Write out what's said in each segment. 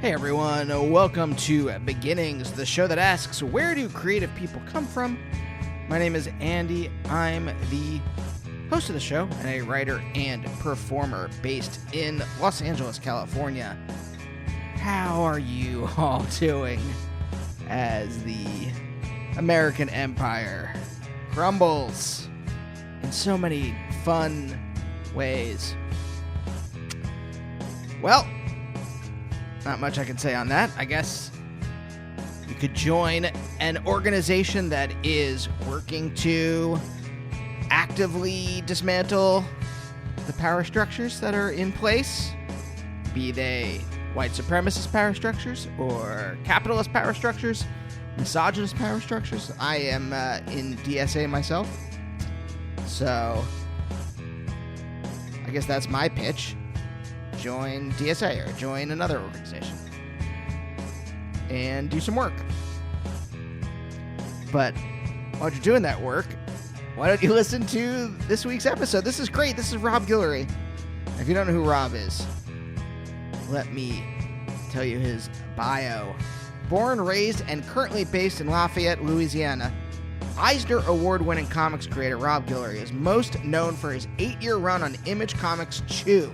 Hey everyone, welcome to Beginnings, the show that asks, where do creative people come from? My name is Andy. I'm the host of the show and a writer and performer based in Los Angeles, California. How are you all doing as the American empire crumbles in so many fun ways? Well, not much I can say on that. I guess you could join an organization that is working to actively dismantle the power structures that are in place, be they white supremacist power structures or capitalist power structures, misogynist power structures. I am in DSA myself, so I guess that's my pitch. Join DSA or join another organization and do some work. But while you're doing that work, why don't you listen to this week's episode? This is great. This is Rob Guillory. If you don't know who Rob is, let me tell you his bio. Born, raised, and currently based in Lafayette, Louisiana, Eisner Award-winning comics creator Rob Guillory is most known for his 8-year run on Image Comics' Chew.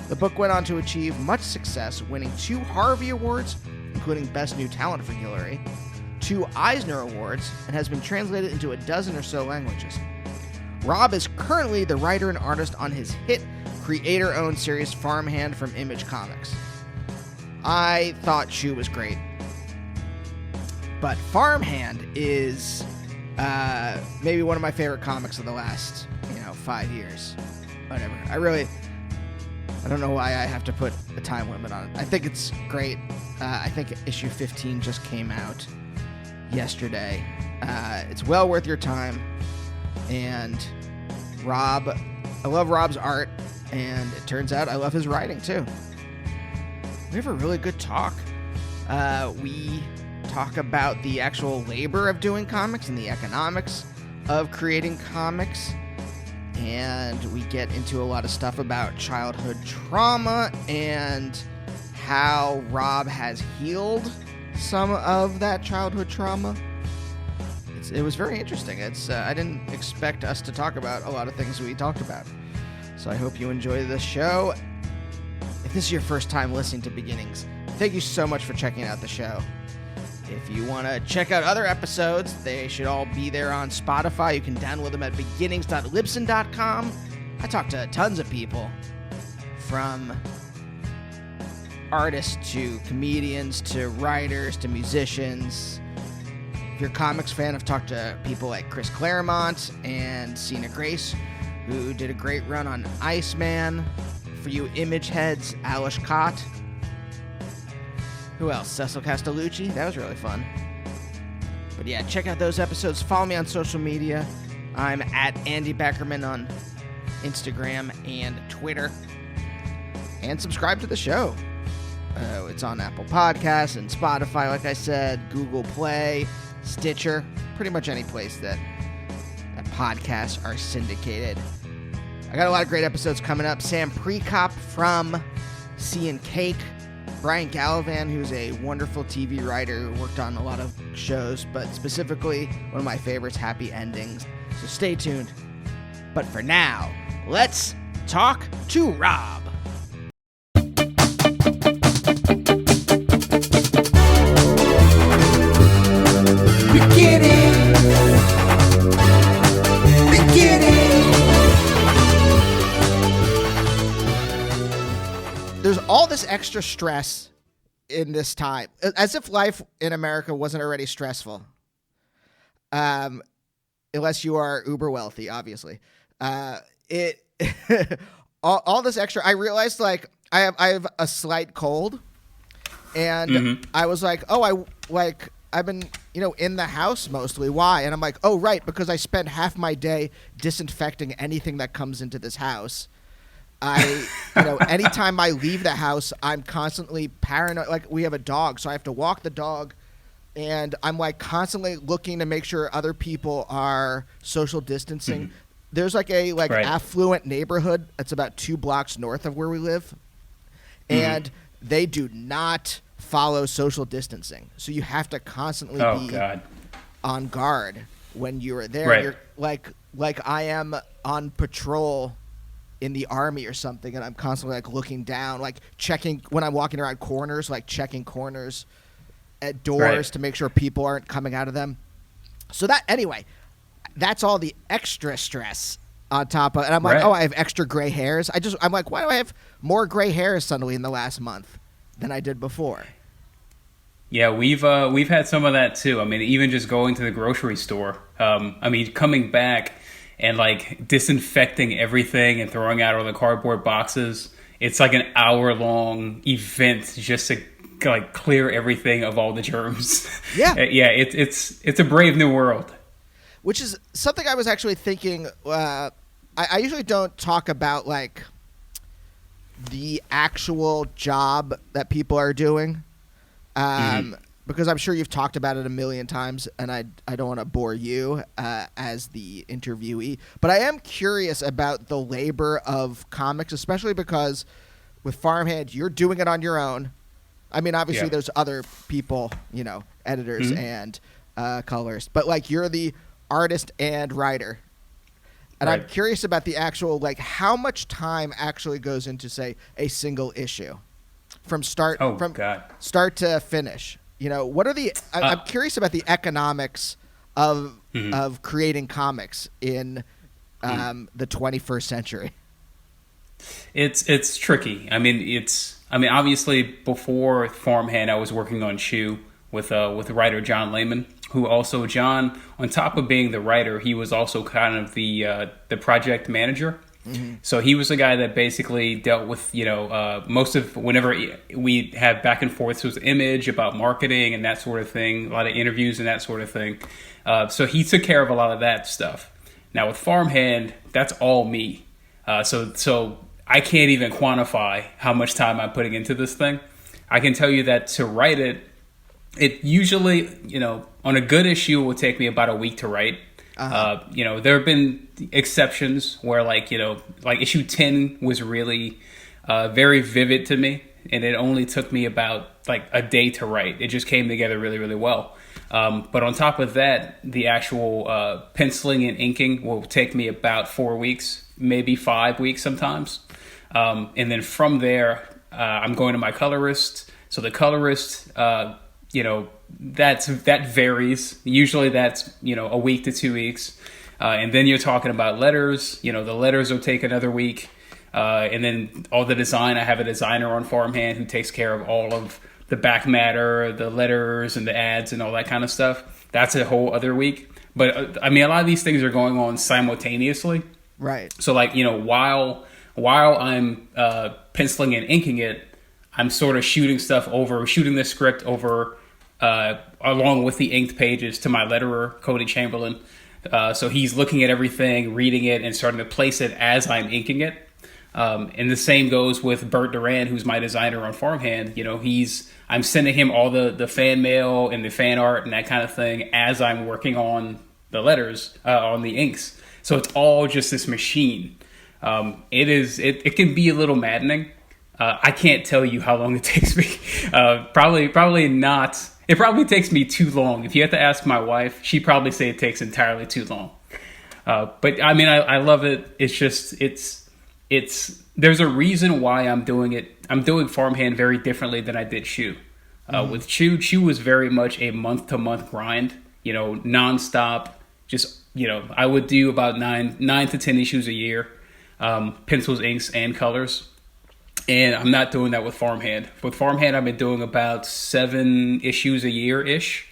The book went on to achieve much success, winning 2 Harvey Awards, including Best New Talent for Guillory, 2 Eisner Awards, and has been translated into a dozen or so languages. Rob is currently the writer and artist on his hit creator-owned series Farmhand from Image Comics. I thought Chew was great, but Farmhand is maybe one of my favorite comics of the last 5 years. Whatever. I don't know why I have to put a time limit on it. I think it's great. I think issue 15 just came out yesterday. It's well worth your time. And I love Rob's art, and it turns out I love his writing too. We have a really good talk. We talk about the actual labor of doing comics and the economics of creating comics. And we get into a lot of stuff about childhood trauma and how Rob has healed some of that childhood trauma. It was very interesting. I didn't expect us to talk about a lot of things we talked about. So I hope you enjoy the show. If this is your first time listening to Beginnings, thank you so much for checking out the show. If you want to check out other episodes, they should all be there on Spotify. You can download them at beginnings.libsyn.com. I talk to tons of people, from artists to comedians to writers to musicians. If you're a comics fan, I've talked to people like Chris Claremont and Sina Grace, who did a great run on Iceman. For you image heads, Alish Kott. Who else? Cecil Castellucci. That was really fun. But yeah, check out those episodes. Follow me on social media. I'm at Andy Beckerman on Instagram and Twitter. And subscribe to the show. It's on Apple Podcasts and Spotify, like I said, Google Play, Stitcher, pretty much any place that podcasts are syndicated. I got a lot of great episodes coming up. Sam Prekop from Sea and Cake. Brian Gallivan, who's a wonderful TV writer who worked on a lot of shows, but specifically one of my favorites, Happy Endings. So stay tuned. But for now, let's talk to Rob. There's all this extra stress in this time, as if life in America wasn't already stressful. Unless you are uber wealthy, obviously. All this extra. I realized I have a slight cold, and I was like, I've been in the house mostly. Why? And I'm like, oh right, because I spend half my day disinfecting anything that comes into this house. Anytime I leave the house, I'm constantly paranoid. Like, we have a dog, so I have to walk the dog, and I'm constantly looking to make sure other people are social distancing. There's affluent neighborhood that's about 2 blocks north of where we live, and they do not follow social distancing. So you have to constantly be on guard when you are there. Right. You're like I am on patrol in the army or something, and I'm constantly like looking down, like checking when I'm walking around corners, like checking corners at doors to make sure people aren't coming out of them. So that, anyway, that's all the extra stress on top of, and I'm like, oh, I have extra gray hairs. I'm like, why do I have more gray hairs suddenly in the last month than I did before? Yeah, we've had some of that too. I mean, even just going to the grocery store. I mean, coming back and like disinfecting everything and throwing out all the cardboard boxes. It's like an hour-long event just to like clear everything of all the germs. Yeah, yeah. It's a brave new world. Which is something I was actually thinking. I usually don't talk about like the actual job that people are doing. Because I'm sure you've talked about it a million times, and I don't want to bore you as the interviewee. But I am curious about the labor of comics, especially because with Farmhand, you're doing it on your own. I mean, obviously there's other people, editors and colorists, but like you're the artist and writer. And I'm curious about the actual, like, how much time actually goes into, say, a single issue from start to finish. What are the? I'm curious about the economics of creating comics in the 21st century. It's tricky. I mean, obviously before Farmhand, I was working on Chew with writer John Lehman, who also John, on top of being the writer, he was also kind of the project manager. Mm-hmm. So he was the guy that basically dealt with, most of whenever we have back and forths with Image about marketing and that sort of thing, a lot of interviews and that sort of thing. So he took care of a lot of that stuff. Now with Farmhand, that's all me. So I can't even quantify how much time I'm putting into this thing. I can tell you that to write it usually, on a good issue, it will take me about a week to write. Uh-huh. There have been exceptions where like issue 10 was really very vivid to me, and it only took me about like a day to write. It just came together really, really well. But on top of that, the actual penciling and inking will take me about 4 weeks, maybe 5 weeks sometimes. And then from there, I'm going to my colorist. So the colorist, that varies. Usually that's, a week to 2 weeks. And then you're talking about letters. The letters will take another week. And then all the design, I have a designer on Farmhand who takes care of all of the back matter, the letters and the ads and all that kind of stuff. That's a whole other week. But a lot of these things are going on simultaneously. Right. So like, while I'm penciling and inking it, I'm sort of shooting the script over along with the inked pages to my letterer, Cody Chamberlain. So he's looking at everything, reading it, and starting to place it as I'm inking it. And the same goes with Bert Duran, who's my designer on Farmhand. I'm sending him all the fan mail and the fan art and that kind of thing as I'm working on the letters, on the inks. So it's all just this machine. It can be a little maddening. I can't tell you how long it takes me. Probably not. It probably takes me too long. If you have to ask my wife, she'd probably say it takes entirely too long. But I love it. It's there's a reason why I'm doing it. I'm doing Farmhand very differently than I did Chew. With Chew was very much a month-to-month grind, nonstop. Just, I would do about 9 to 10 issues a year, pencils, inks, and colors. And I'm not doing that with Farmhand. With Farmhand, I've been doing about 7 issues a year-ish.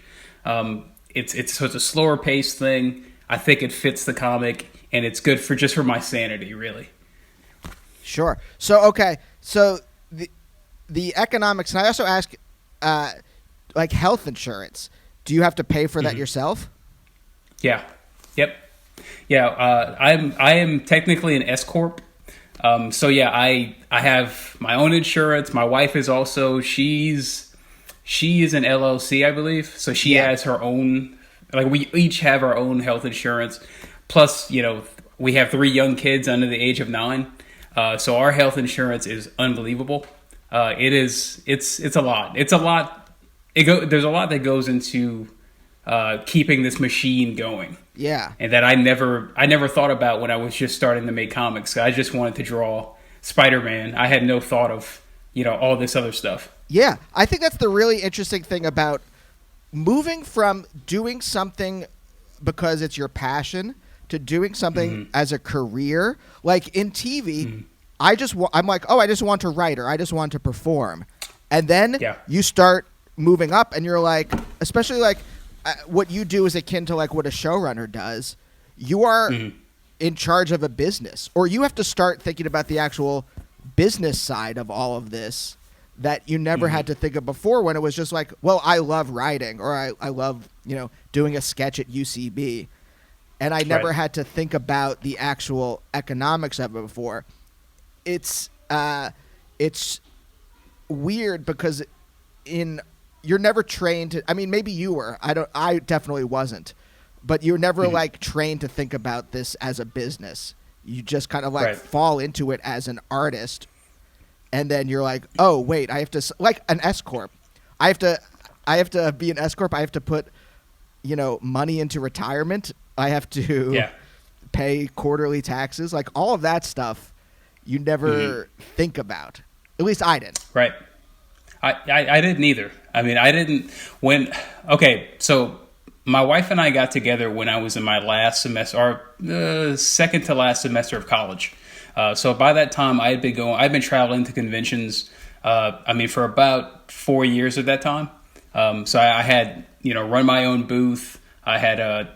It's a slower paced thing. I think it fits the comic, and it's good for my sanity, really. Sure. So, okay. So the economics, and I also ask, like health insurance, do you have to pay for that yourself? Yeah. Yep. Yeah. I am technically an S Corp. So yeah, I have my own insurance. My wife is also, she is an LLC, I believe. So she has her own, like we each have our own health insurance. Plus, we have 3 young kids under the age of 9. So our health insurance is unbelievable. It's a lot. It's a lot. There's a lot that goes into keeping this machine going. Yeah. And that I never thought about when I was just starting to make comics. I just wanted to draw Spider-Man. I had no thought of, all this other stuff. Yeah. I think that's the really interesting thing about moving from doing something because it's your passion to doing something as a career. Like in TV, I'm like, I just want to write, or I just want to perform. And then you start moving up and you're like, especially like what you do is akin to like what a showrunner does. You are in charge of a business, or you have to start thinking about the actual business side of all of this that you never had to think of before, when it was just like, well, I love writing, or I love, doing a sketch at UCB. And I never had to think about the actual economics of it before. It's weird because you're never trained to, I mean, maybe you were, I definitely wasn't, but you're never like trained to think about this as a business. You just kind of like fall into it as an artist. And then you're like, oh wait, I have to, like an S corp. I have to be an S corp. I have to put, money into retirement. I have to pay quarterly taxes. Like all of that stuff you never think about. At least I didn't. Right. I didn't either. I mean, I didn't so my wife and I got together when I was in my last semester, or second to last semester of college. So by that time I'd been traveling to conventions, for about 4 years at that time. So I had, run my own booth. I had, I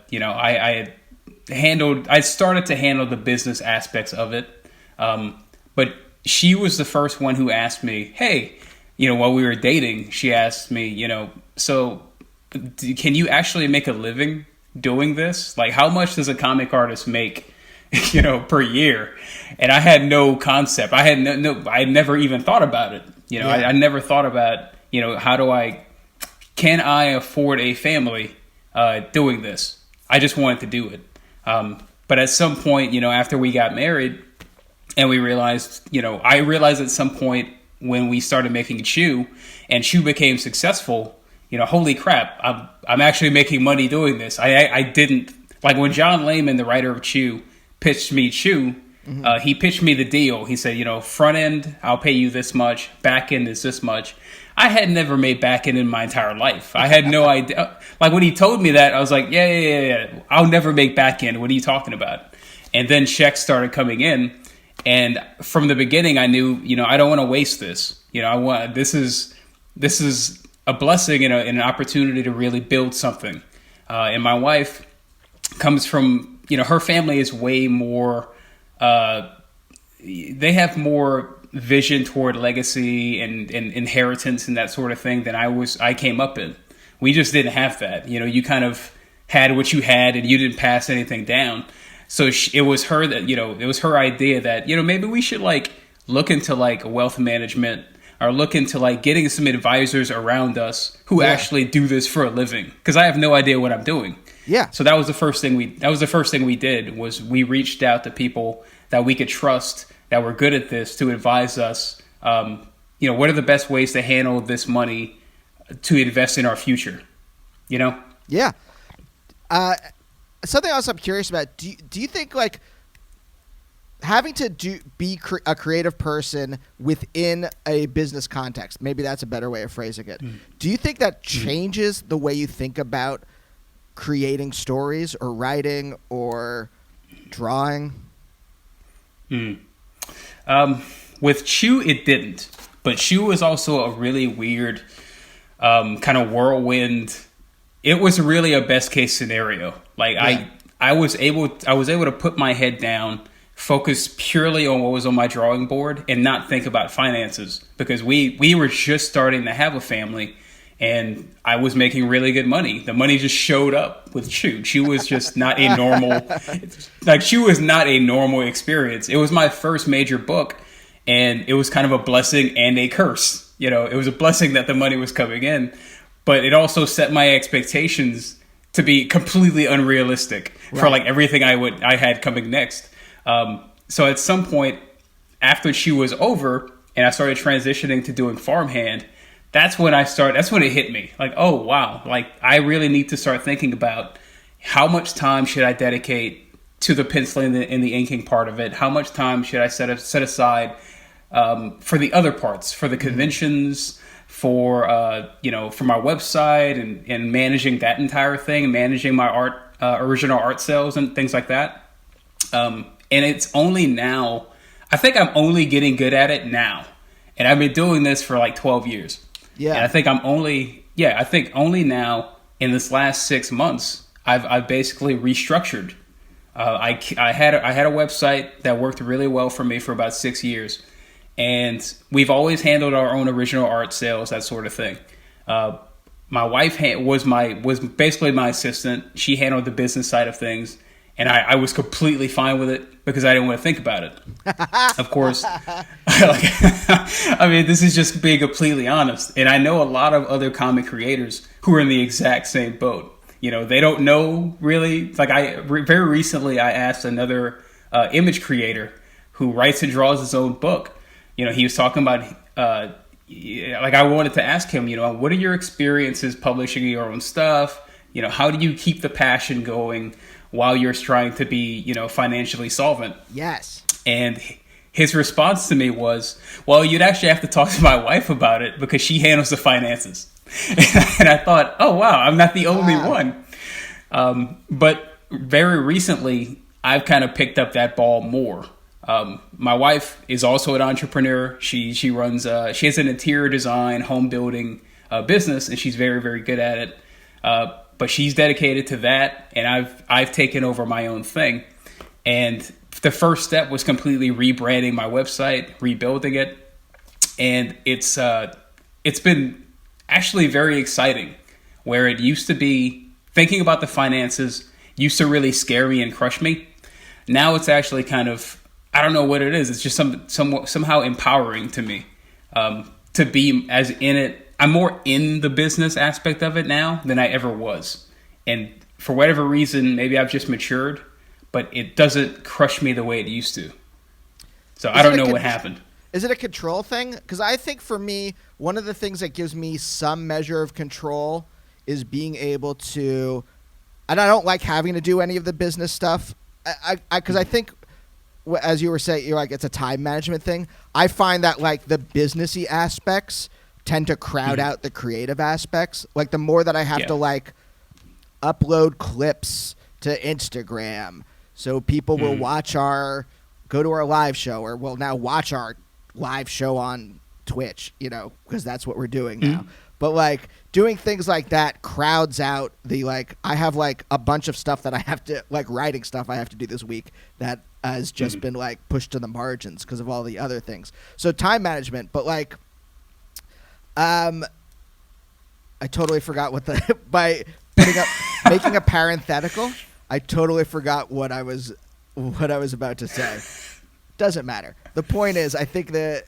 started to handle the business aspects of it. But she was the first one who asked me, hey, while we were dating, she asked me, so can you actually make a living doing this? Like, how much does a comic artist make, per year? And I had no concept. I had I never even thought about it. I never thought about, can I afford a family doing this? I just wanted to do it. But at some point, after we got married and we realized, I realized at some point when we started making Chew and Chew became successful, holy crap, I'm actually making money doing this. I didn't, like when John Layman, the writer of Chew, pitched me Chew, he pitched me the deal. He said, front end, I'll pay you this much. Back end is this much. I had never made back end in my entire life. I had no idea. Like when he told me that, I was like, yeah. I'll never make back end. What are you talking about? And then checks started coming in. And from the beginning, I knew, I don't want to waste this. This is a blessing and an opportunity to really build something. And my wife comes from, her family is way more, they have more vision toward legacy and inheritance and that sort of thing than I came up in. We just didn't have that. You kind of had what you had and you didn't pass anything down. So it was her that, it was her idea that, maybe we should like look into like wealth management or look into like getting some advisors around us who actually do this for a living. Cause I have no idea what I'm doing. Yeah. So that was the first thing we did was we reached out to people that we could trust that were good at this to advise us. What are the best ways to handle this money to invest in our future? Yeah. Something else I'm curious about. Do you think like having to be a creative person within a business context, maybe that's a better way of phrasing it. Do you think that changes the way you think about creating stories or writing or drawing? With Chew, it didn't. But Chew was also a really weird kind of whirlwind. It was really a best case scenario. Like I was able to put my head down, focus purely on what was on my drawing board, and not think about finances because we were just starting to have a family, and I was making really good money. The money just showed up with Chew. Chew was just not a normal, Chew was not a normal experience. It was my first major book, and it was kind of a blessing and a curse. It was a blessing that the money was coming in, but it also set my expectations to be completely unrealistic for like everything I had coming next. So at some point after Chew was over and I started transitioning to doing farmhand, that's when it hit me. Like, oh, wow. Like, I really need to start thinking about how much time should I dedicate to the penciling and the inking part of it? How much time should I set aside for the other parts, for the conventions, for my website and managing that entire thing, managing my original art sales and things like that. And it's only now, I think I'm only getting good at it now. And I've been doing this for like 12 years. Yeah. And I think only now in this last 6 months, I've basically restructured. I had a website that worked really well for me for about 6 years, and we've always handled our own original art sales, that sort of thing. My wife was basically my assistant. She handled the business side of things, and I was completely fine with it because I didn't want to think about it. Of course, I mean, this is just being completely honest, and I know a lot of other comic creators who are in the exact same boat. You know, they don't know really. Like very recently, I asked another image creator who writes and draws his own book. You know, he was talking about, I wanted to ask him, what are your experiences publishing your own stuff? You know, how do you keep the passion going while you're trying to be, financially solvent? Yes. And his response to me was, well, you'd actually have to talk to my wife about it because she handles the finances. And I thought, oh, wow, I'm not the only one. But very recently, I've kind of picked up that ball more. My wife is also an entrepreneur. She runs, she has an interior design, home building business, and she's very, very good at it. But she's dedicated to that, and I've taken over my own thing. And the first step was completely rebranding my website, rebuilding it. And it's been actually very exciting, where it used to be thinking about the finances used to really scare me and crush me. Now it's actually kind of, I don't know what it is. It's just somehow empowering to me to be as in it. I'm more in the business aspect of it now than I ever was. And for whatever reason, maybe I've just matured, but it doesn't crush me the way it used to. So I don't know what happened. Is it a control thing? Because I think for me, one of the things that gives me some measure of control is being able to, and I don't like having to do any of the business stuff. Because I think, as you were saying, you're like, it's a time management thing. I find that like the businessy aspects tend to crowd out the creative aspects. Like the more that I have to like upload clips to Instagram, so people will go to our live show, or will now watch our live show on Twitch, because that's what we're doing now. But like doing things like that crowds out the, like, I have like a bunch of stuff that I have to, like, writing stuff I have to do this week that has just been like pushed to the margins because of all the other things. So time management, but like, I totally forgot what by putting up, making a parenthetical, I totally forgot what I was about to say. Doesn't matter. The point is, I think that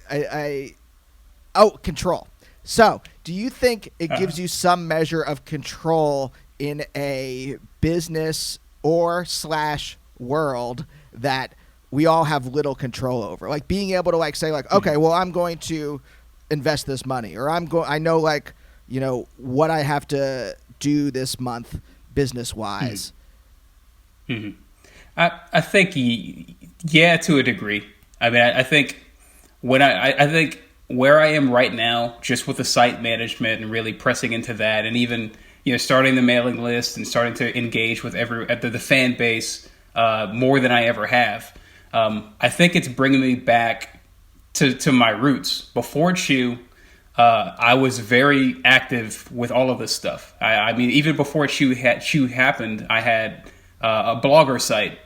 control. So, do you think it gives you some measure of control in a business or / world that we all have little control over? Like being able to like say like, okay, well, I'm going to invest this money, or I know like, what I have to do this month business wise. I think, yeah, to a degree. I mean, I think I think where I am right now, just with the site management and really pressing into that, and even starting the mailing list and starting to engage with the fan base more than I ever have. I think it's bringing me back to my roots. Before Chew, I was very active with all of this stuff. I mean, even before Chew happened, I had a blogger site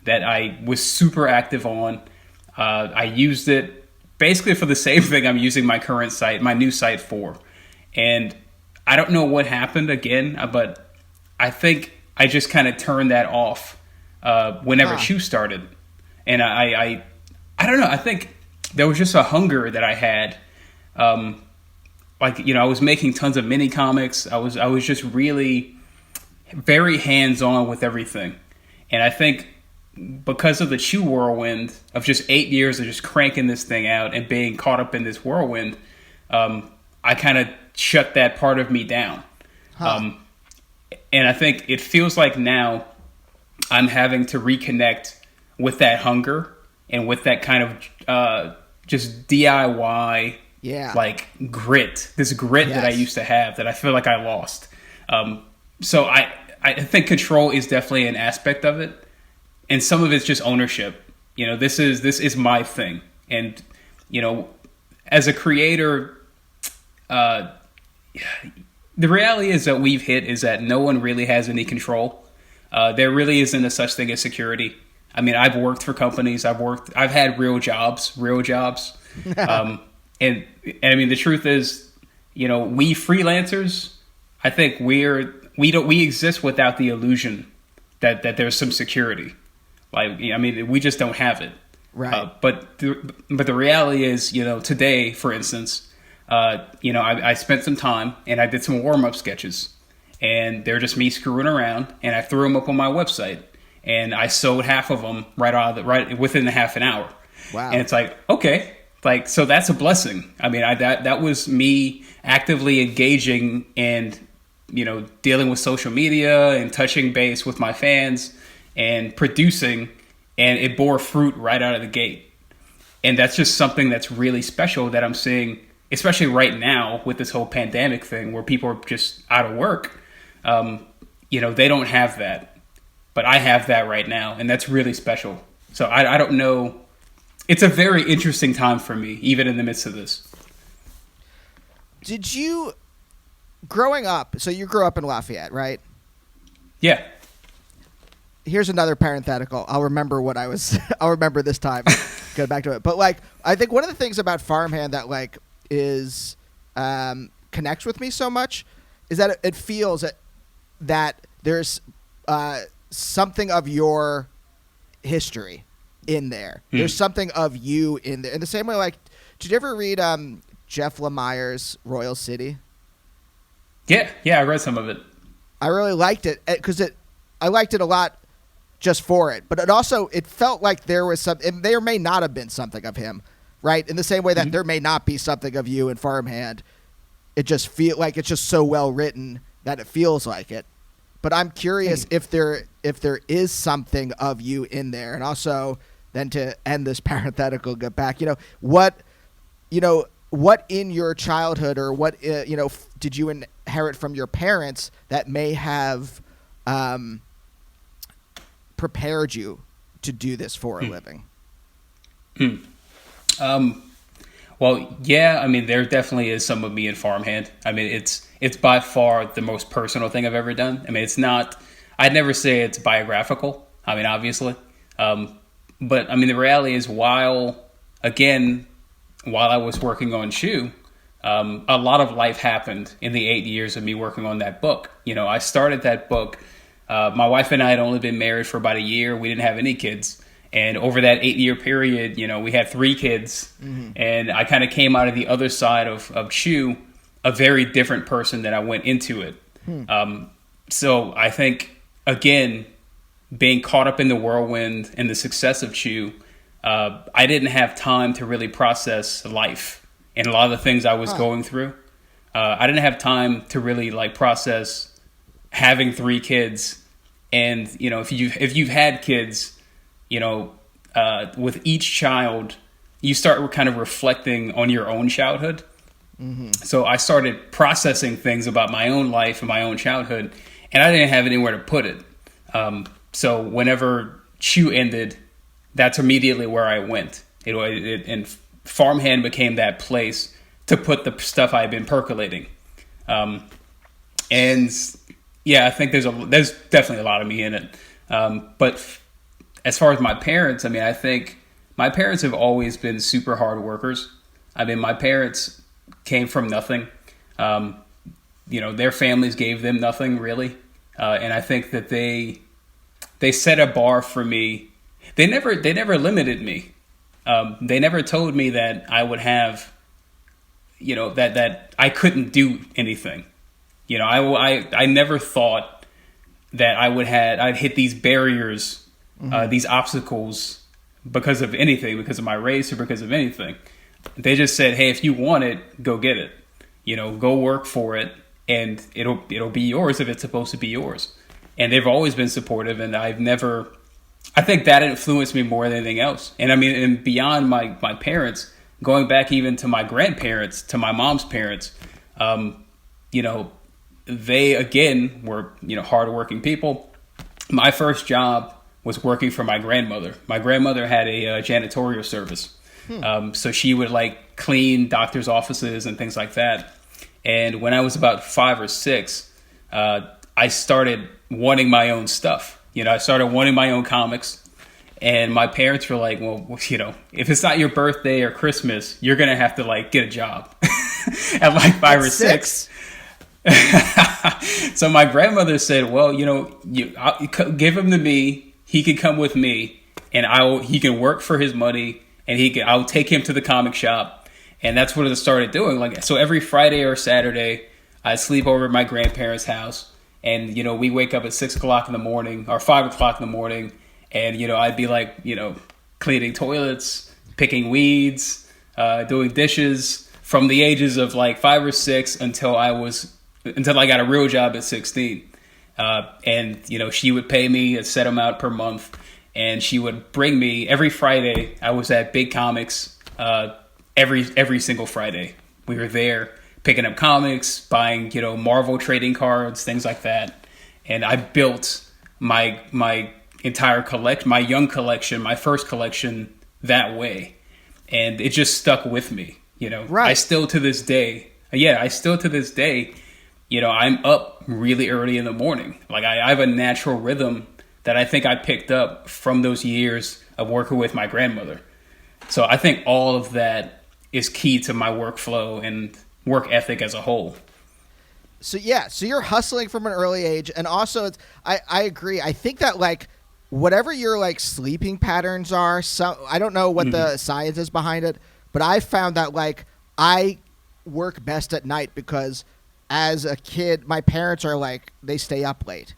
that I was super active on. I used it basically for the same thing I'm using my current site, my new site for. And I don't know what happened again, but I think I just kind of turned that off whenever Chew started. And I don't know, I think there was just a hunger that I had. I was making tons of mini comics. I was just really very hands-on with everything. And I think because of the Chew whirlwind of just 8 years of just cranking this thing out and being caught up in this whirlwind, I kind of shut that part of me down. And I think it feels like now I'm having to reconnect with that hunger and with that kind of just DIY, like grit, this grit that I used to have that I feel like I lost. So I think control is definitely an aspect of it. And some of it's just ownership. You know, this is my thing. And, you know, as a creator, the reality is that we've hit is that no one really has any control. There really isn't a such thing as security. I mean, I've worked for companies. I've had real jobs. And I mean, the truth is, you know, we freelancers, I think we exist without the illusion that there's some security. Like, I mean, we just don't have it. Right. But the reality is, you know, today, for instance, you know, I spent some time and I did some warm-up sketches, and they're just me screwing around, and I threw them up on my website, and I sold half of them right within the half an hour. Wow. And it's like, okay, like, so that's a blessing. I mean, that was me actively engaging and, you know, dealing with social media and touching base with my fans and producing, and it bore fruit right out of the gate. And that's just something that's really special that I'm seeing, especially right now with this whole pandemic thing where people are just out of work. You know, they don't have that, but I have that right now, and that's really special. So I don't know. It's a very interesting time for me, even in the midst of this. Did you, growing up, so you grew up in Lafayette, right? Yeah. Here's another parenthetical. I'll remember this time. Go back to it. But like, I think one of the things about Farmhand that like is connects with me so much is that it feels that there's something of your history in there. There's something of you in there. In the same way, like, did you ever read Jeff Lemire's Royal City? Yeah, I read some of it. I really liked it because I liked it a lot just for it, but it felt like there was some, and there may not have been something of him, right? In the same way that there may not be something of you in Farmhand. It just feel like it's just so well written that it feels like it. But I'm curious if there is something of you in there, and also then to end this parenthetical, go back. What in your childhood or what did you inherit from your parents that may have prepared you to do this for a living? Well, yeah, I mean, there definitely is some of me in Farmhand. I mean, it's by far the most personal thing I've ever done. I mean, it's not, I'd never say it's biographical. I mean, obviously. But I mean, the reality is while I was working on Shoe, a lot of life happened in the 8 years of me working on that book. I started that book. My wife and I had only been married for about a year. We didn't have any kids. And over that 8-year period, we had 3 kids. Mm-hmm. And I kind of came out of the other side of Chew, a very different person than I went into it. So I think, again, being caught up in the whirlwind and the success of Chew, I didn't have time to really process life and a lot of the things I was going through. I didn't have time to really process having 3 kids. And, if you've had kids, with each child, you start kind of reflecting on your own childhood. Mm-hmm. So I started processing things about my own life and my own childhood, and I didn't have anywhere to put it. So whenever Chew ended, that's immediately where I went. And Farmhand became that place to put the stuff I've been percolating. And yeah, I think there's definitely a lot of me in it. But as far as my parents, I mean, I think my parents have always been super hard workers. I mean, my parents came from nothing. Their families gave them nothing really. And I think that they set a bar for me. They never limited me. They never told me that I would have, that I couldn't do anything. I never thought that I'd hit these barriers these obstacles because of anything, because of my race or because of anything. They just said, hey, if you want it, go get it. Go work for it, and it'll be yours if it's supposed to be yours. And they've always been supportive, and I think that influenced me more than anything else. And I mean, and beyond my parents, going back even to my grandparents, to my mom's parents, they again were, hardworking people. My first job was working for my grandmother. My grandmother had a janitorial service. So she would like clean doctors' offices and things like that. And when I was about 5 or 6, I started wanting my own stuff. I started wanting my own comics. And my parents were like, well, if it's not your birthday or Christmas, you're going to have to like get a job at like 5 or 6. So my grandmother said, well, I'll give him to me. He can come with me, and he can work for his money, and I'll take him to the comic shop. And that's what I started doing. Like, so every Friday or Saturday, I'd sleep over at my grandparents' house, and we wake up at 6 o'clock in the morning or 5 o'clock in the morning, and I'd be like, cleaning toilets, picking weeds, doing dishes from the ages of like 5 or 6 until I got a real job at 16. And she would pay me a set amount per month, and she would bring me every Friday. I was at Big Comics every single Friday. We were there picking up comics, buying Marvel trading cards, things like that. And I built my entire collection, my young collection, my first collection that way, and it just stuck with me. Right. I still to this day, I'm up really early in the morning. Like I have a natural rhythm that I think I picked up from those years of working with my grandmother. So I think all of that is key to my workflow and work ethic as a whole. So you're hustling from an early age, and also I agree. I think that like whatever your like sleeping patterns are, I don't know what the science is behind it, but I found that like I work best at night because as a kid, my parents are like, they stay up late.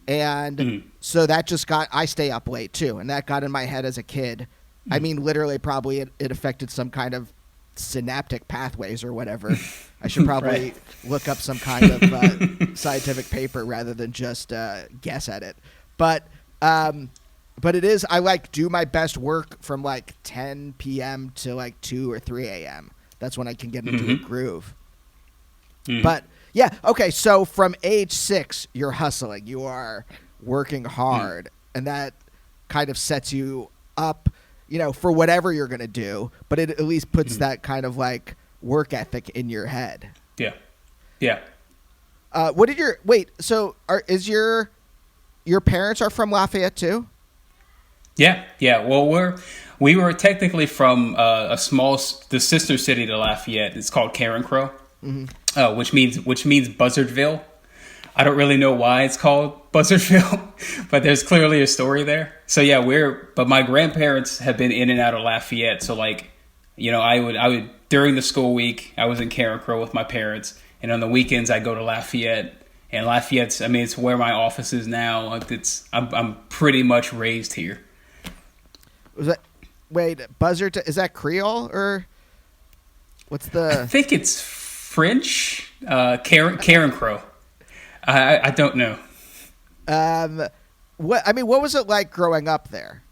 And so that I stay up late too. And that got in my head as a kid. I mean, literally probably it affected some kind of synaptic pathways or whatever. I should probably look up some kind of scientific paper rather than just guess at it. But it is, I like do my best work from like 10 p.m. to like 2 or 3 a.m. That's when I can get into the groove. But yeah, okay, so from age 6, you're hustling. You are working hard, and that kind of sets you up, for whatever you're going to do, but it at least puts that kind of like work ethic in your head. Yeah. Yeah. Is your parents are from Lafayette too? Yeah. Well, we were technically from the sister city to Lafayette. It's called Carencro, which means Buzzardville. I don't really know why it's called Buzzardville, but there's clearly a story there. So yeah, but my grandparents have been in and out of Lafayette. So like, I would during the school week, I was in Carencro with my parents, and on the weekends I go to Lafayette. And Lafayette's, I mean, it's where my office is now. I'm pretty much raised here. Buzzard, is that Creole or what's the? I think it's French. Carencro. I don't know. What was it like growing up there?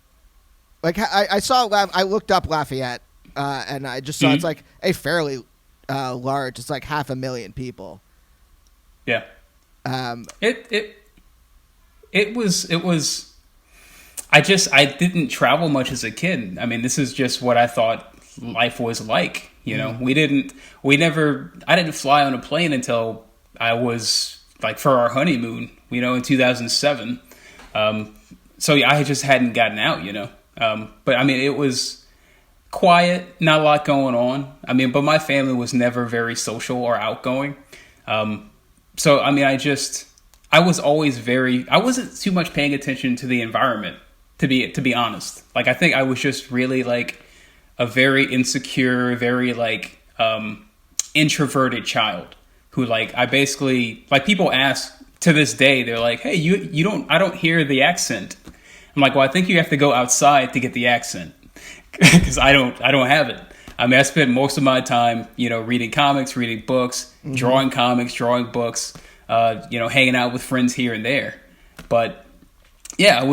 Like I saw, I looked up Lafayette, and I just saw it's like a fairly large. It's like 500,000 people. Yeah. It was. I didn't travel much as a kid. I mean, this is just what I thought life was like. I didn't fly on a plane until I was like for our honeymoon, in 2007. So I just hadn't gotten out, but I mean, it was quiet, not a lot going on. I mean, but my family was never very social or outgoing. So, I mean, I was always I wasn't too much paying attention to the environment, to be honest. Like, I think I was just really like a very insecure, very like, introverted child who like, I basically, like people ask to this day, they're like, hey, I don't hear the accent. I'm like, well, I think you have to go outside to get the accent because I don't have it. I mean, I spent most of my time, reading comics, reading books, drawing comics, drawing books, hanging out with friends here and there. But yeah,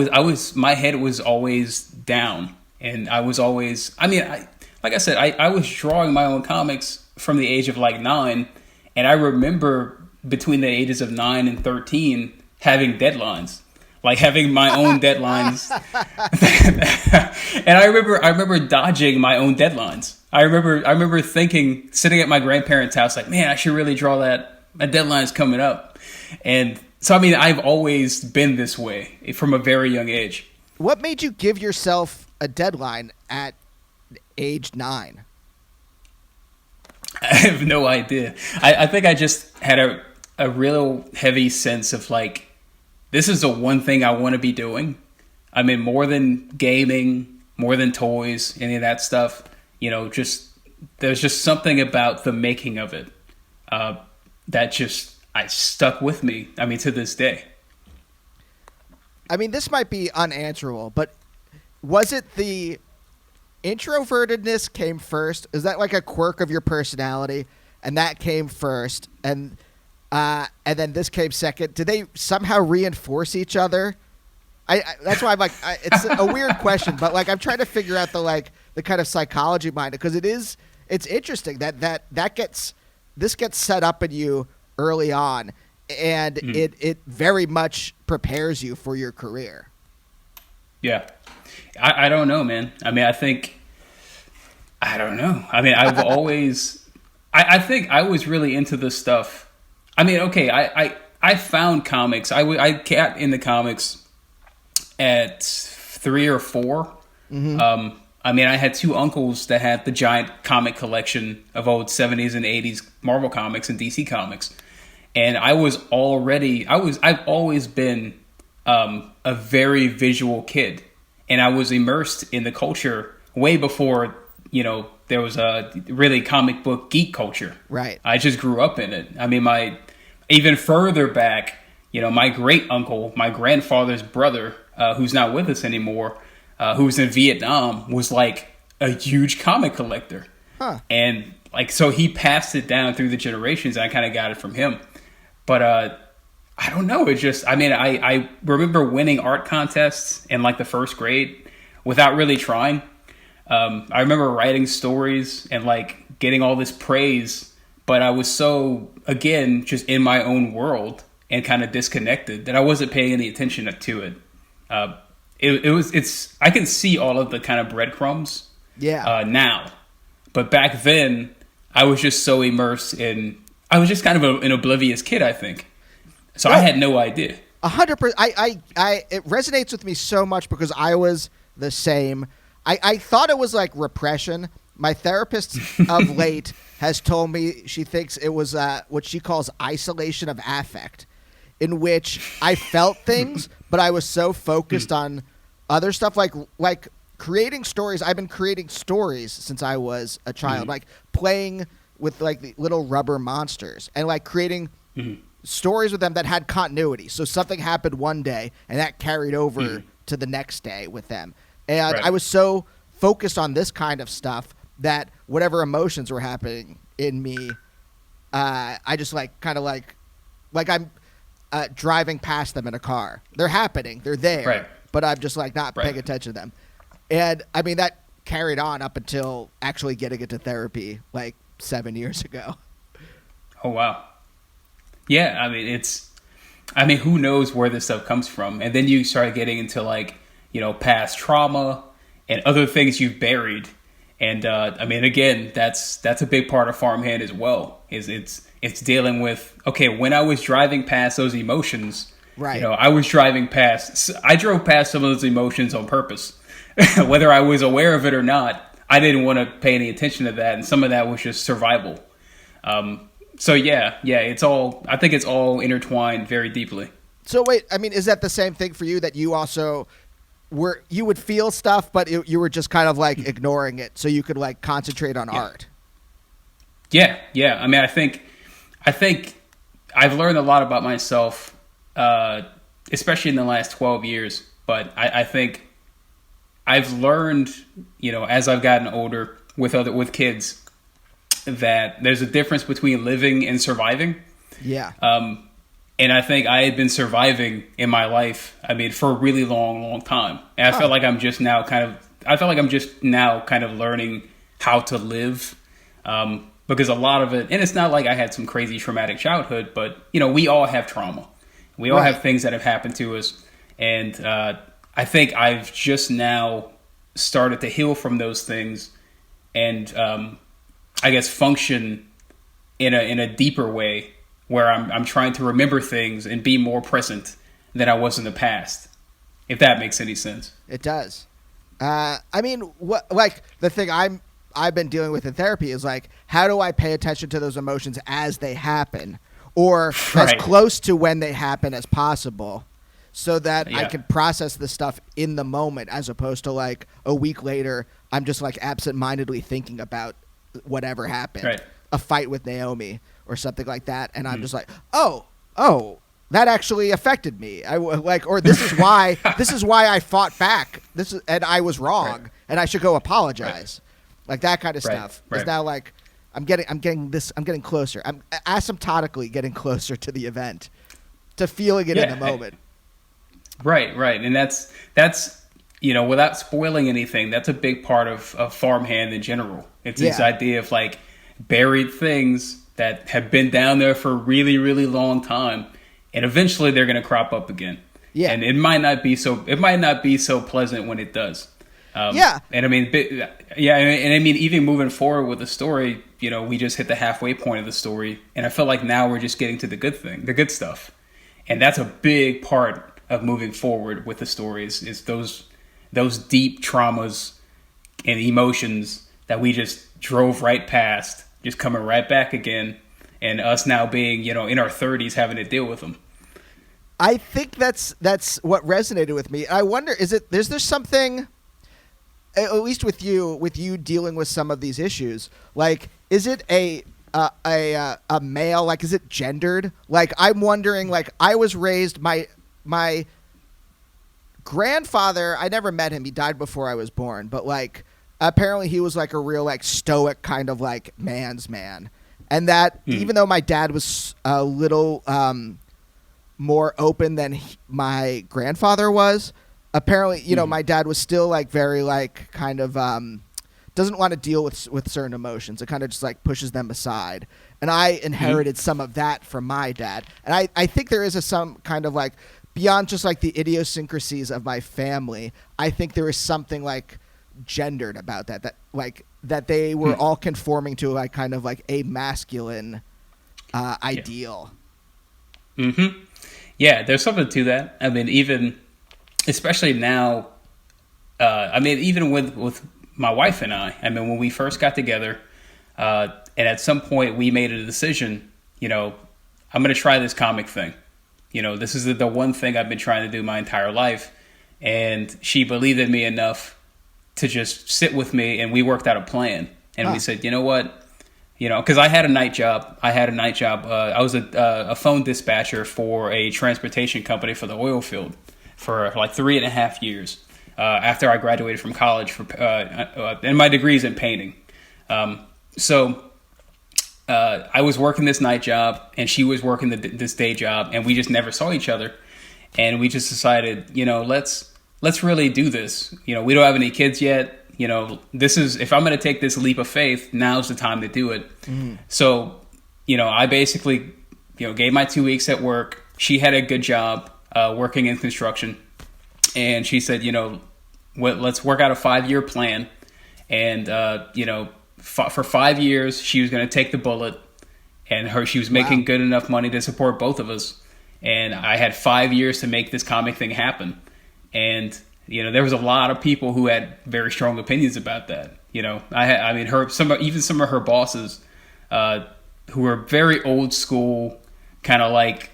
my head was always down, and I was always, like I said, I was drawing my own comics from the age of like 9, and I remember between the ages of 9 and 13 having deadlines. Like having my own deadlines. And I remember dodging my own deadlines. I remember thinking, sitting at my grandparents' house, like, man, I should really draw that. My deadline's coming up. And so, I've always been this way from a very young age. What made you give yourself a deadline at age 9? I have no idea. I think I just had a real heavy sense of like, this is the one thing I want to be doing. More than gaming, more than toys, any of that stuff. There's just something about the making of it that just I stuck with me. To this day. This might be unanswerable, but was it the introvertedness came first? Is that like a quirk of your personality, and that came first, and then this came second? Did they somehow reinforce each other? That's why I'm like, it's a weird question, but like I'm trying to figure out the kind of psychology behind it, because it's interesting that this gets set up in you early on, and it very much prepares you for your career. Yeah, I don't know, man. I don't know. I've always, I think I was really into this stuff. I found comics. I got into comics at 3 or 4. Mm-hmm. I had 2 uncles that had the giant comic collection of old 70s and 80s Marvel comics and DC comics. And I've always been a very visual kid. And I was immersed in the culture way before, there was a really comic book geek culture. Right. I just grew up in it. Even further back, my great uncle, my grandfather's brother, who's not with us anymore, who was in Vietnam, was like a huge comic collector. Huh. And so he passed it down through the generations, and I kind of got it from him. But I don't know. It just, I remember winning art contests in like the first grade without really trying. I remember writing stories and like getting all this praise, but I was so, again, just in my own world and kind of disconnected that I wasn't paying any attention to it. I can see all of the kind of breadcrumbs now, but back then I was just so immersed I was just kind of an oblivious kid, I think. So I had no idea. 100%. It resonates with me so much because I was the same. I thought it was like repression. My therapist of late has told me she thinks it was what she calls isolation of affect, in which I felt things, but I was so focused on other stuff, like creating stories. I've been creating stories since I was a child, like playing with like the little rubber monsters and like creating stories with them that had continuity. So something happened one day and that carried over to the next day with them. And I was so focused on this kind of stuff that whatever emotions were happening in me, I just like kind of like I'm driving past them in a car. They're happening. They're there. But I'm just like not paying attention to them. And that carried on up until actually getting into therapy like 7 years ago. Oh, wow. Yeah, who knows where this stuff comes from? And then you start getting into like, past trauma and other things you've buried. And again, that's a big part of Farmhand as well. It's dealing with, okay, when I was driving past those emotions, right? I drove past some of those emotions on purpose, whether I was aware of it or not. I didn't want to pay any attention to that, and some of that was just survival. So yeah, it's all. I think it's all intertwined very deeply. So wait, is that the same thing for you? That you also you would feel stuff, but you were just kind of like ignoring it, so you could like concentrate on art. Yeah. I think I've learned a lot about myself, especially in the last 12 years, But I think I've learned, as I've gotten older with kids, that there's a difference between living and surviving. Yeah. And I think I had been surviving in my life, for a really long time. And I felt like I'm just now kind of learning how to live. Because a lot of it, and it's not like I had some crazy traumatic childhood, but, we all have trauma. We all have things that have happened to us. And I think I've just now started to heal from those things and, I guess, function in a deeper way where I'm trying to remember things and be more present than I was in the past, if that makes any sense. It does. The thing I've been dealing with in therapy is like, how do I pay attention to those emotions as they happen, or as close to when they happen as possible, so that I can process the stuff in the moment, as opposed to like a week later, I'm just like absentmindedly thinking about whatever happened, a fight with Naomi or something like that, and I'm just like, oh, that actually affected me. This is why I fought back. And I was wrong, and I should go apologize. Like that kind of stuff is now like I'm getting closer. I'm asymptotically getting closer to the event, to feeling it in the moment. Right. And that's without spoiling anything, that's a big part of farmhand in general. It's this idea of like buried things that have been down there for a really, really long time, and eventually they're going to crop up again. Yeah. And it might not be so pleasant when it does. And even moving forward with the story, we just hit the halfway point of the story, and I feel like now we're just getting to the good stuff. And that's a big part of moving forward with the stories, is those deep traumas and emotions that we just drove right past, just coming right back again, and us now being, in our 30s having to deal with them. I think that's what resonated with me. I wonder, is there something, at least with you dealing with some of these issues, like, is it a male, like, is it gendered? Like, I'm wondering, like, I was raised, my grandfather, I never met him. He died before I was born, but like, apparently he was like a real like stoic kind of like man's man. And that even though my dad was a little more open than my grandfather was, apparently, my dad was still like very like kind of doesn't want to deal with certain emotions. It kind of just like pushes them aside. And I inherited some of that from my dad. And I think there is some kind of like, beyond just like the idiosyncrasies of my family, I think there is something like gendered about that they were all conforming to like kind of like a masculine ideal. Yeah, there's something to that. I mean, even especially now, even with my wife and I mean, when we first got together, and at some point we made a decision, I'm going to try this comic thing. This is the one thing I've been trying to do my entire life. And she believed in me enough to just sit with me, and we worked out a plan. And we said, you know what? Because I had a night job. I was a phone dispatcher for a transportation company for the oil field for like 3.5 years after I graduated from college. And my degree is in painting. So I was working this night job, and she was working this day job, and we just never saw each other. And we just decided, let's really do this. We don't have any kids yet. If I'm going to take this leap of faith, now's the time to do it. So, I basically, gave my 2 weeks at work. She had a good job working in construction. And she said, let's work out a 5-year plan. And, for 5 years, she was going to take the bullet. And she was making good enough money to support both of us. And I had 5 years to make this comic thing happen. And, there was a lot of people who had very strong opinions about that. Some of her bosses, who were very old school, kind of like,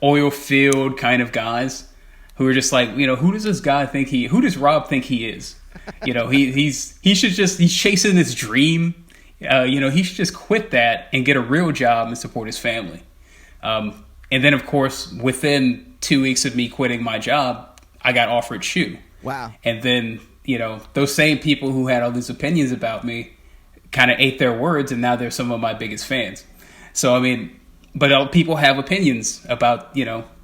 oil field kind of guys who were just like, who does Rob think he is? He's chasing this dream. He should just quit that and get a real job and support his family. And then, of course, within 2 weeks of me quitting my job, I got offered Shoe. Wow. And then, those same people who had all these opinions about me kind of ate their words, and now they're some of my biggest fans. So, I mean, but people have opinions about,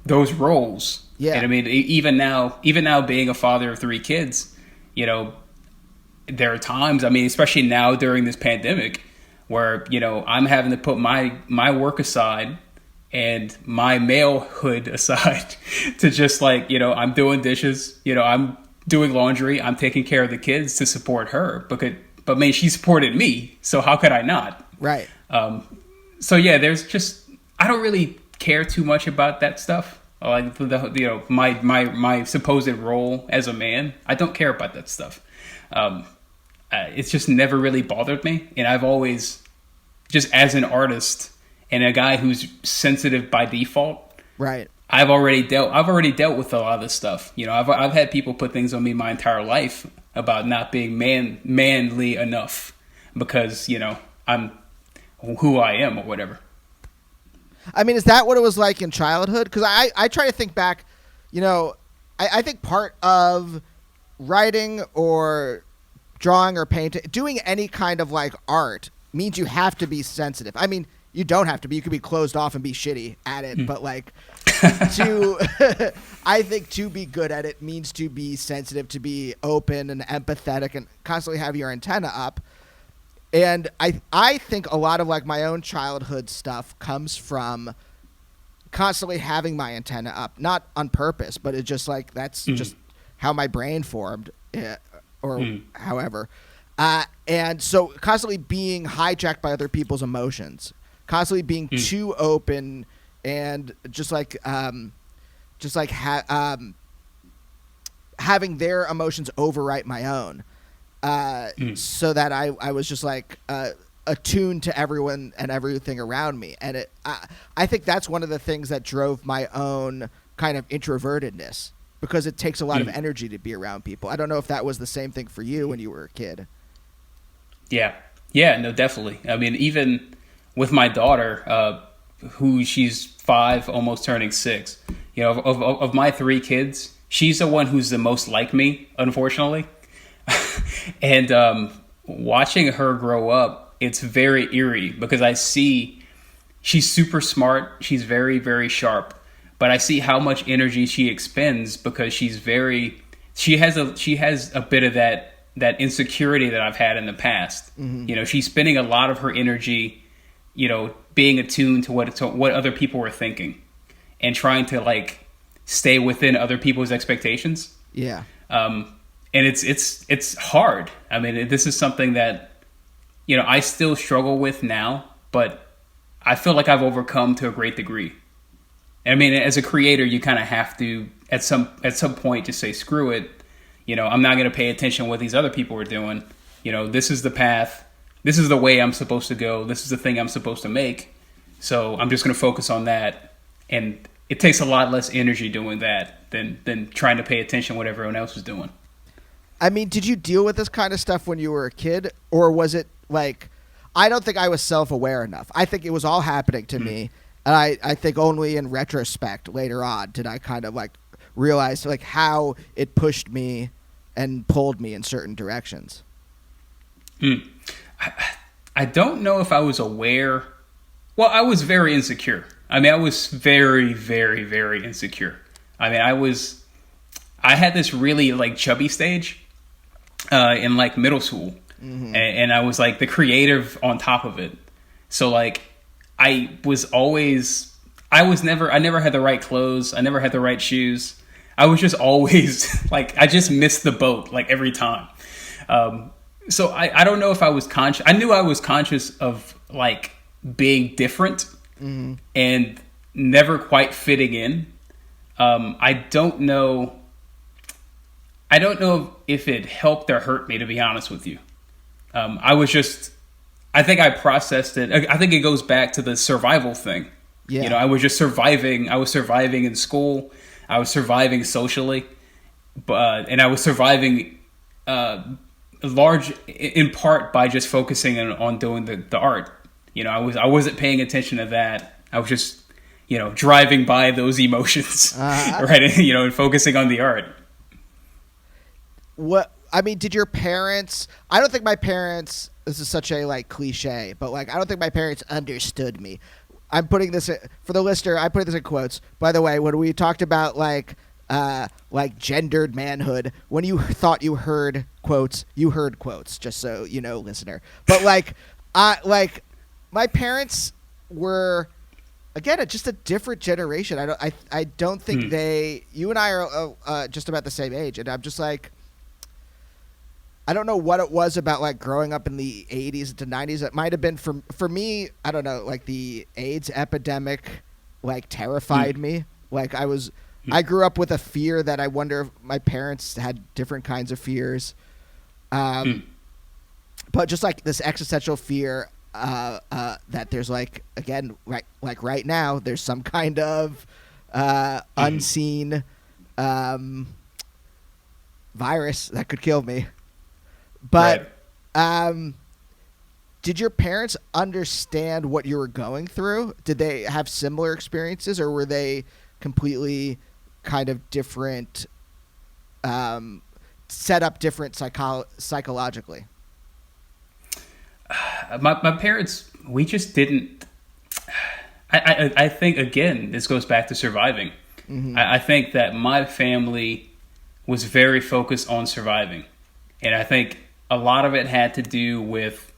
those roles. Yeah. And I mean, even now being a father of 3 kids, there are times, I mean, especially now during this pandemic, where, I'm having to put my work aside and my malehood aside to just like, I'm doing dishes, I'm doing laundry, I'm taking care of the kids to support her, but man, she supported me, so how could I not? Right. So yeah, there's just, I don't really care too much about that stuff. Like my supposed role as a man, I don't care about that stuff. It's just never really bothered me, and I've always, just as an artist and a guy who's sensitive by default, right, I've already dealt with a lot of this stuff. I've had people put things on me my entire life about not being manly enough because I'm who I am or whatever. I mean, is that what it was like in childhood? Because I try to think back, I think part of writing or drawing or painting, doing any kind of like art means you have to be sensitive. I mean, you don't have to be. You could be closed off and be shitty at it. But like I think to be good at it means to be sensitive, to be open and empathetic and constantly have your antenna up. And I think a lot of like my own childhood stuff comes from constantly having my antenna up, not on purpose, but it's just like, that's just how my brain formed however. And so constantly being hijacked by other people's emotions, constantly being too open and just like having their emotions overwrite my own. So that I was just like attuned to everyone and everything around me. And I think that's one of the things that drove my own kind of introvertedness, because it takes a lot of energy to be around people. I don't know if that was the same thing for you when you were a kid. Yeah, no, definitely. I mean, even with my daughter, who she's 5, almost turning 6, of my 3 kids, she's the one who's the most like me, unfortunately. And watching her grow up, it's very eerie because I see she's super smart. She's very, very sharp, but I see how much energy she expends because she has a bit of that insecurity that I've had in the past. Mm-hmm. She's spending a lot of her energy, being attuned to what other people are thinking and trying to like stay within other people's expectations. Yeah. And it's hard. I mean, this is something that, I still struggle with now, but I feel like I've overcome to a great degree. I mean, as a creator, you kind of have to, at some point, just say, screw it. I'm not going to pay attention to what these other people are doing. This is the path. This is the way I'm supposed to go. This is the thing I'm supposed to make. So I'm just going to focus on that. And it takes a lot less energy doing that than trying to pay attention to what everyone else is doing. I mean, did you deal with this kind of stuff when you were a kid, or was it like, I don't think I was self-aware enough. I think it was all happening to me. And I think only in retrospect later on did I kind of like realize like how it pushed me and pulled me in certain directions. I don't know if I was aware. Well, I was very insecure. I mean, I was very, very, very insecure. I mean, I had this really like chubby stage in like middle school. Mm-hmm. And I was like the creative on top of it. So like I never had the right clothes. I never had the right shoes. I was just always like, I just missed the boat like every time. So I don't know if I was conscious. I knew I was conscious of like being different and never quite fitting in. I don't know if it helped or hurt me, to be honest with you. I think I processed it. I think it goes back to the survival thing. Yeah. I was just surviving. I was surviving in school. I was surviving socially, and I was surviving large in part by just focusing on doing the art. I wasn't paying attention to that. I was just, driving by those emotions, right? And focusing on the art. what I mean, did your parents? I don't think my parents. This is such a like cliche, but like I don't think my parents understood me. I'm putting this for the listener. I put this in quotes. By the way, when we talked about like gendered manhood, when you thought you heard quotes, you heard quotes. Just so you know, listener. But like, my parents were. Again, just a different generation. I don't think you and I are just about the same age, and I'm just like, I don't know what it was about like growing up in the 80s to 90s. It might have been for me. I don't know, like the AIDS epidemic, like terrified me. Like I grew up with a fear that I wonder if my parents had different kinds of fears, but just like this existential fear. That there's like again right now there's some kind of unseen virus that could kill me, but did your parents understand what you were going through? Did they have similar experiences, or were they completely kind of different, set up different psychologically? My parents, we just didn't. I think again, this goes back to surviving. Mm-hmm. I think that my family was very focused on surviving, and I think a lot of it had to do with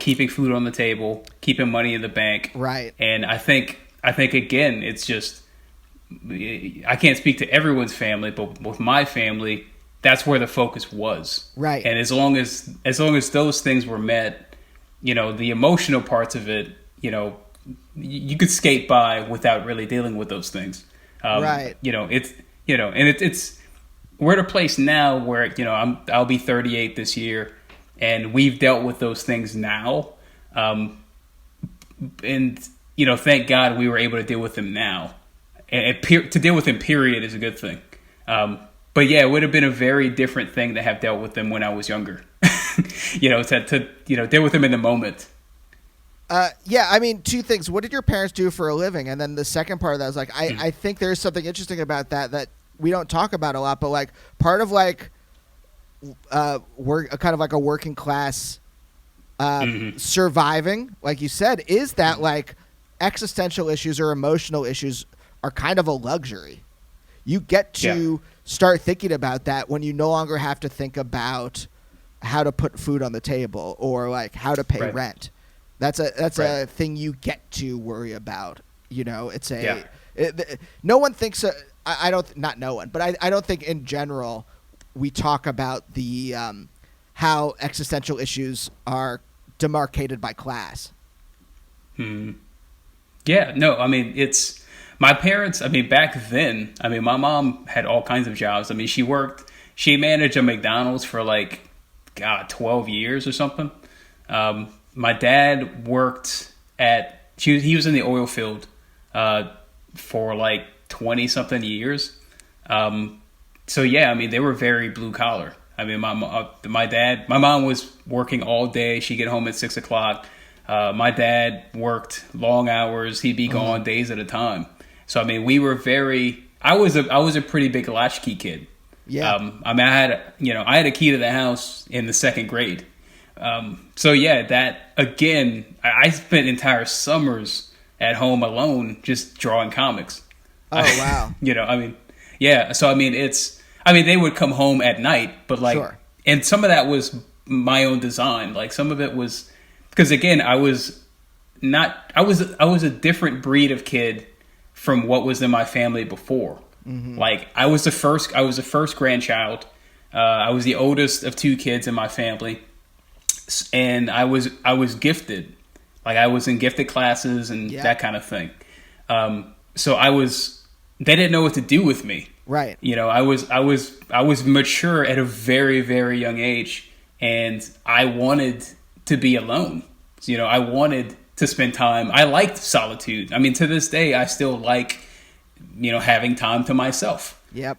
keeping food on the table, keeping money in the bank, right? And I think again, it's just I can't speak to everyone's family, but with my family, that's where the focus was, right? And as long as those things were met. The emotional parts of it, you could skate by without really dealing with those things. Right. It's we're at a place now where, I'll be 38 this year, and we've dealt with those things now. And, thank God we were able to deal with them now. And to deal with them, period, is a good thing. But yeah, it would have been a very different thing to have dealt with them when I was younger. To deal with them in the moment. Yeah, I mean, two things. What did your parents do for a living? And then the second part of that is like, I think there's something interesting about that we don't talk about a lot, but like part of like work, kind of like a working class surviving, like you said, is that like existential issues or emotional issues are kind of a luxury. You get to start thinking about that when you no longer have to think about how to put food on the table or like how to pay rent. That's a thing you get to worry about. It's no one thinks. I don't, not no one, but I don't think in general we talk about the how existential issues are demarcated by class. Yeah, no, I mean it's my parents. I mean back then, my mom had all kinds of jobs. She managed a McDonald's for like 12 years or something. My dad worked he was in the oil field for like 20 something years. So yeah, they were very blue collar. My mom was working all day. She'd get home at 6 o'clock. My dad worked long hours. He'd be gone days at a time. So we were I was a pretty big latchkey kid. Yeah. I had a key to the house in the second grade. So yeah, that again, I spent entire summers at home alone just drawing comics. Oh, wow. Yeah. So they would come home at night, but like, sure. And some of that was my own design. Like some of it was because again, I was a different breed of kid from what was in my family before. Mm-hmm. Like I was the first grandchild. I was the oldest of two kids in my family, and I was gifted. Like I was in gifted classes and that kind of thing. So they didn't know what to do with me. Right. I was mature at a very, very young age, and I wanted to be alone. I wanted to spend time. I liked solitude. To this day, I still like, having time to myself. Yep.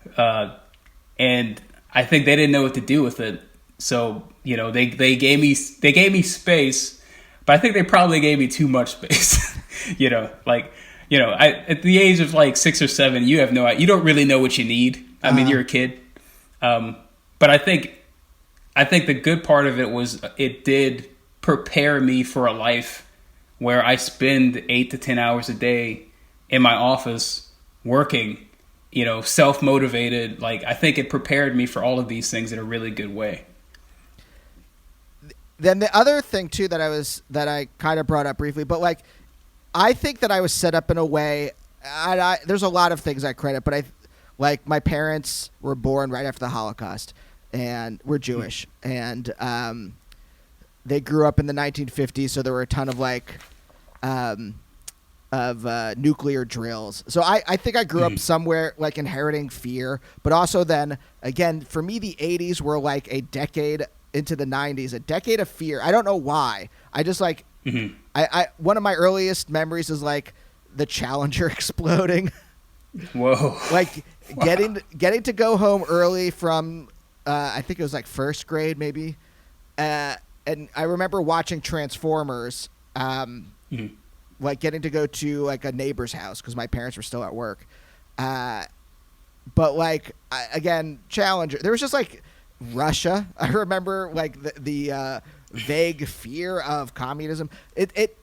And I think they didn't know what to do with it. So, they gave me space, but I think they probably gave me too much space. At the age of like 6 or 7, you don't really know what you need. You're a kid. but I think the good part of it was it did prepare me for a life where I spend 8 to 10 hours a day in my office working, self-motivated. Like, I think it prepared me for all of these things in a really good way. Then the other thing too that I kind of brought up briefly, but like, I think that I was set up in a way. There's a lot of things I credit, but my parents were born right after the Holocaust, and were Jewish, and they grew up in the 1950s, so there were a ton of nuclear drills. So I think I grew up somewhere like inheriting fear, but also then again for me the 80s were like a decade into the 90s, a decade of fear. I don't know why. I just like I one of my earliest memories is like the Challenger exploding. Whoa! Like getting to go home early from I think it was like first grade maybe, and I remember watching Transformers. Like getting to go to like a neighbor's house because my parents were still at work. But like again, Challenger. There was just like Russia. I remember like the vague fear of communism. It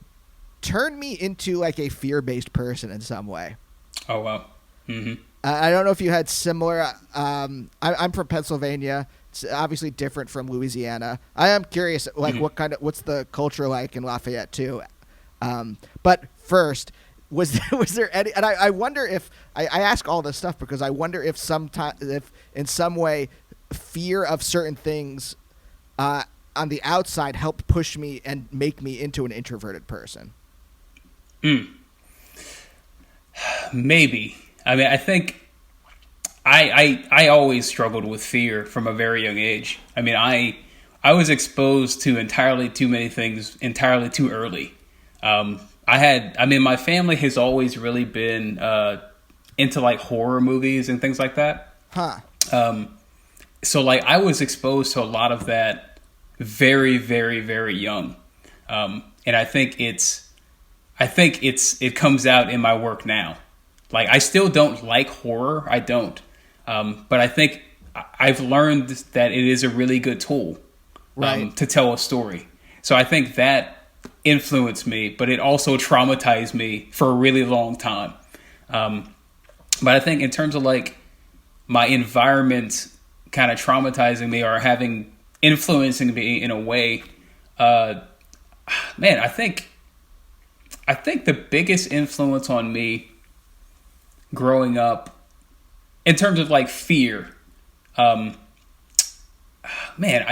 turned me into like a fear-based person in some way. Oh wow. Mm-hmm. I don't know if you had similar. I'm from Pennsylvania. It's obviously different from Louisiana. I am curious, like what's the culture like in Lafayette too? But first, was there any? And I wonder if I ask all this stuff because I wonder if if in some way fear of certain things on the outside helped push me and make me into an introverted person. Maybe. I mean, I think I always struggled with fear from a very young age. I mean, I was exposed to entirely too many things entirely too early. My family has always really been into like horror movies and things like that. Huh. So like I was exposed to a lot of that very, very, very young. And I think it comes out in my work now. Like I still don't like horror. I don't. But I think I've learned that it is a really good tool to tell a story. So I think that influenced me, but it also traumatized me for a really long time. But I think in terms of like my environment kind of traumatizing me or influencing me in a way, I think the biggest influence on me growing up in terms of like fear, I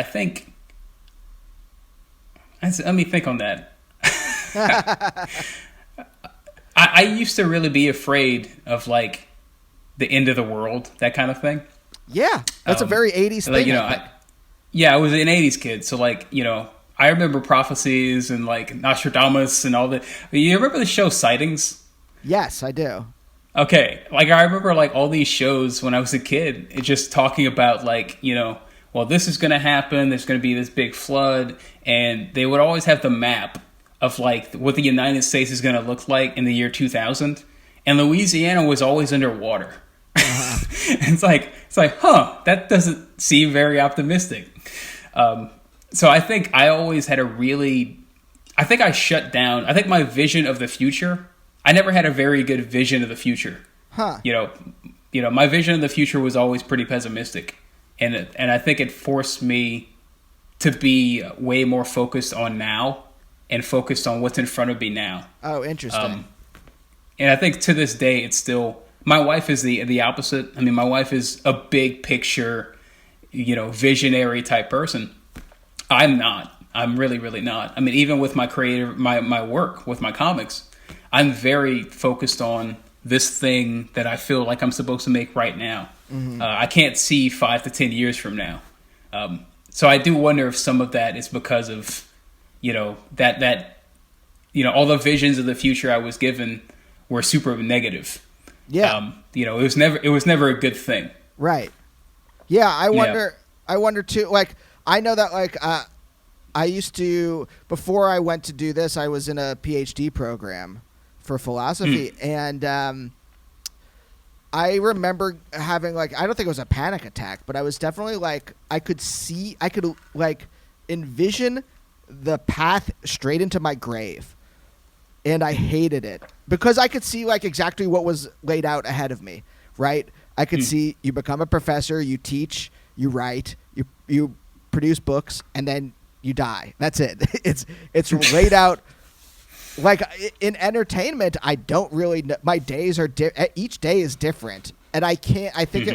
think, let me think on that. I used to really be afraid of like the end of the world, that kind of thing. Yeah, that's a very 80s thing. I was an 80s kid, so like, I remember prophecies and like Nostradamus and all that. You remember the show Sightings? Yes, I do. Okay, like I remember like all these shows when I was a kid, it just talking about like, well, this is going to happen. There's going to be this big flood, and they would always have the map of like what the United States is going to look like in the year 2000, and Louisiana was always underwater. It's like, that doesn't seem very optimistic. So I think I always had I shut down. I think my vision of the future, I never had a very good vision of the future. Huh. My vision of the future was always pretty pessimistic. And I think it forced me to be way more focused on now and focused on what's in front of me now. Oh, interesting. And I think to this day, it's still, my wife is the opposite. I mean, my wife is a big picture, visionary type person. I'm not. I'm really, really not. I mean, even with my my work with my comics, I'm very focused on this thing that I feel like I'm supposed to make right now. Mm-hmm. I can't see 5 to 10 years from now. So I do wonder if some of that is because of, that all the visions of the future I was given were super negative. Yeah. It was never a good thing. Right. Yeah. I wonder too, like, I know that like, I used to, before I went to do this, I was in a PhD program for philosophy. And I remember having like, I don't think it was a panic attack, but I was definitely like, I could like envision the path straight into my grave. And I hated it because I could see like exactly what was laid out ahead of me, right? I could see you become a professor, you teach, you write, you produce books, and then you die. That's it. It's laid out. Like in entertainment, I don't really know. My days are each day is different, and I can't. I think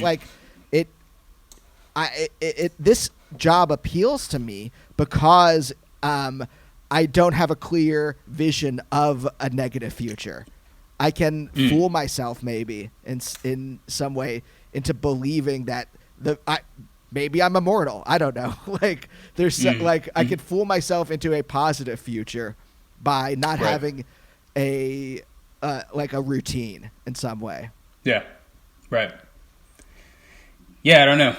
this job appeals to me because I don't have a clear vision of a negative future. I can fool myself maybe in some way into believing that maybe I'm immortal. I don't know. Like there's I could fool myself into a positive future by not having a routine in some way. Yeah. Right. Yeah, I don't know.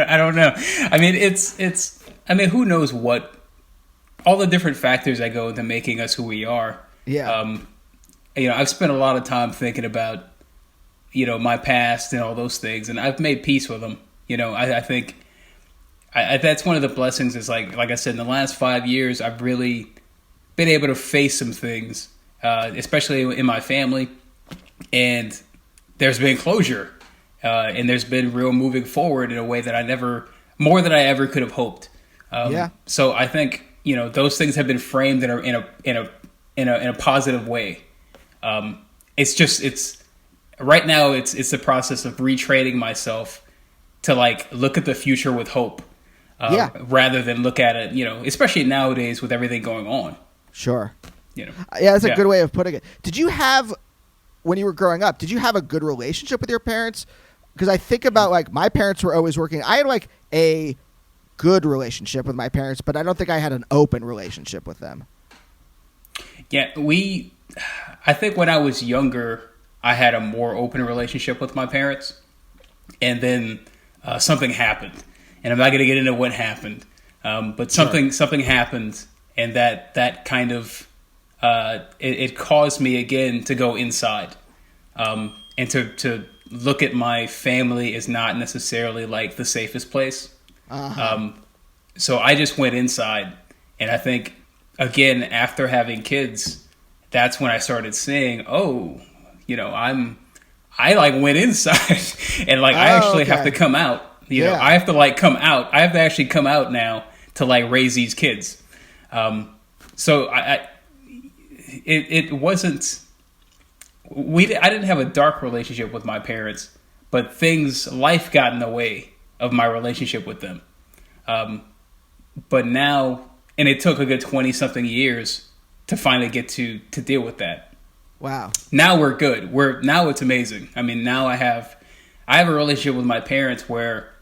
I don't know. I mean, who knows what all the different factors that go into making us who we are. Yeah. I've spent a lot of time thinking about, my past and all those things, and I've made peace with them. I think that's one of the blessings is like I said, in the last 5 years, I've really been able to face some things, especially in my family, and there's been closure, and there's been real moving forward in a way that more than I ever could have hoped. So I think, those things have been framed in a positive way. It's right now it's the process of retraining myself to like look at the future with hope, rather than look at it, especially nowadays with everything going on. Sure. Yeah, that's a good way of putting it. Did you have, when you were growing up, did you have a good relationship with your parents? Because I think about like my parents were always working. I had like a good relationship with my parents, but I don't think I had an open relationship with them. Yeah, I think when I was younger, I had a more open relationship with my parents, and then something happened, and I'm not going to get into what happened, but something happened, and that kind of it caused me again to go inside, and to look at my family as not necessarily like the safest place. So I just went inside, and I think again after having kids, that's when I started saying, I like went inside and like I actually have to come out. I have to like come out. I have to actually come out now to like raise these kids. So it wasn't. I didn't have a dark relationship with my parents, but life got in the way of my relationship with them. But now, and it took a good 20-something years to finally get to deal with that. Wow. Now we're good. Now it's amazing. I mean, now I have a relationship with my parents where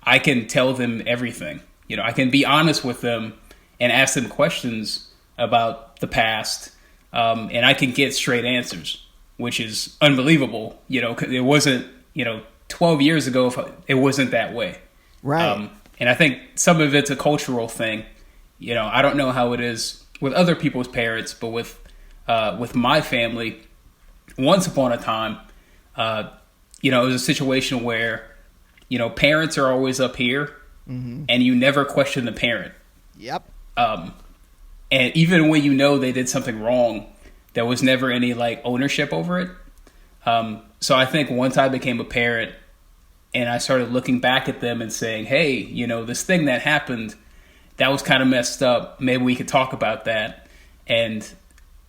I can tell them everything. I can be honest with them and ask them questions about the past, and I can get straight answers, which is unbelievable. It wasn't, 12 years ago, it wasn't that way. Right. And I think some of it's a cultural thing. I don't know how it is with other people's parents, but with my family, once upon a time, it was a situation where, parents are always up here, and you never question the parent. Yep. And even when they did something wrong, there was never any like ownership over it. So I think once I became a parent and I started looking back at them and saying, hey, this thing that happened, that was kind of messed up. Maybe we could talk about that. And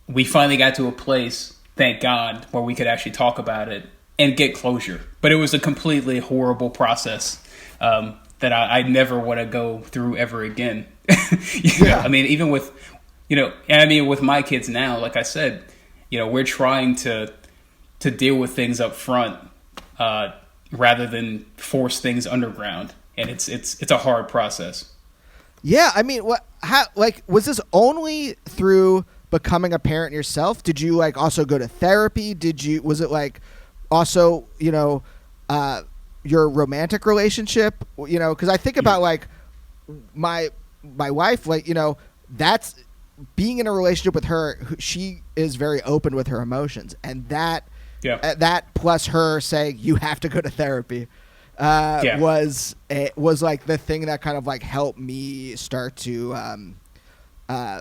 we finally got to a place, thank God, where we could actually talk about it and get closure. But it was a completely horrible process that I never want to go through ever again. I mean, even with, with my kids now, like I said, we're trying to deal with things up front rather than force things underground. And it's a hard process. Yeah. I mean, was this only through becoming a parent yourself? Did you like also go to therapy? Was it like also, your romantic relationship, cause I think about like my wife, like, that's being in a relationship with her, she is very open with her emotions, and that plus her saying you have to go to therapy was like the thing that kind of like helped me start to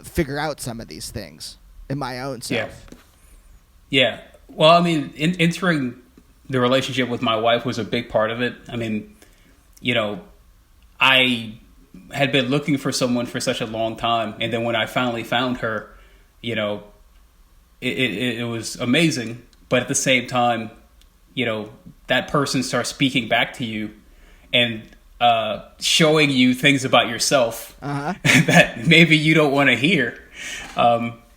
figure out some of these things in my own self. Yeah. Well, I mean, entering the relationship with my wife was a big part of it. I mean, you know, I had been looking for someone for such a long time, and then when I finally found her, you know, it was amazing. But at the same time, you know, that person starts speaking back to you and showing you things about yourself that maybe you don't want to hear.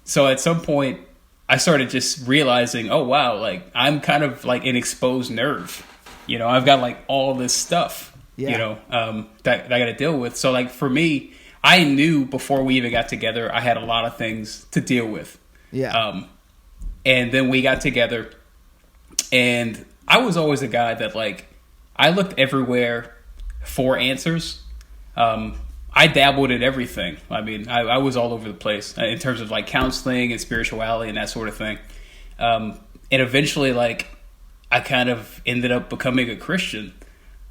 So at some point, I started just realizing, oh, wow, like I'm kind of like an exposed nerve. You know, I've got like all this stuff, you know, that I got to deal with. So like for me, I knew before we even got together, I had a lot of things to deal with. Yeah. And then we got together, and I was always a guy that like, I looked everywhere for answers. I dabbled in everything. I mean, I was all over the place in terms of like counseling and spirituality and that sort of thing. And eventually, like, I kind of ended up becoming a Christian,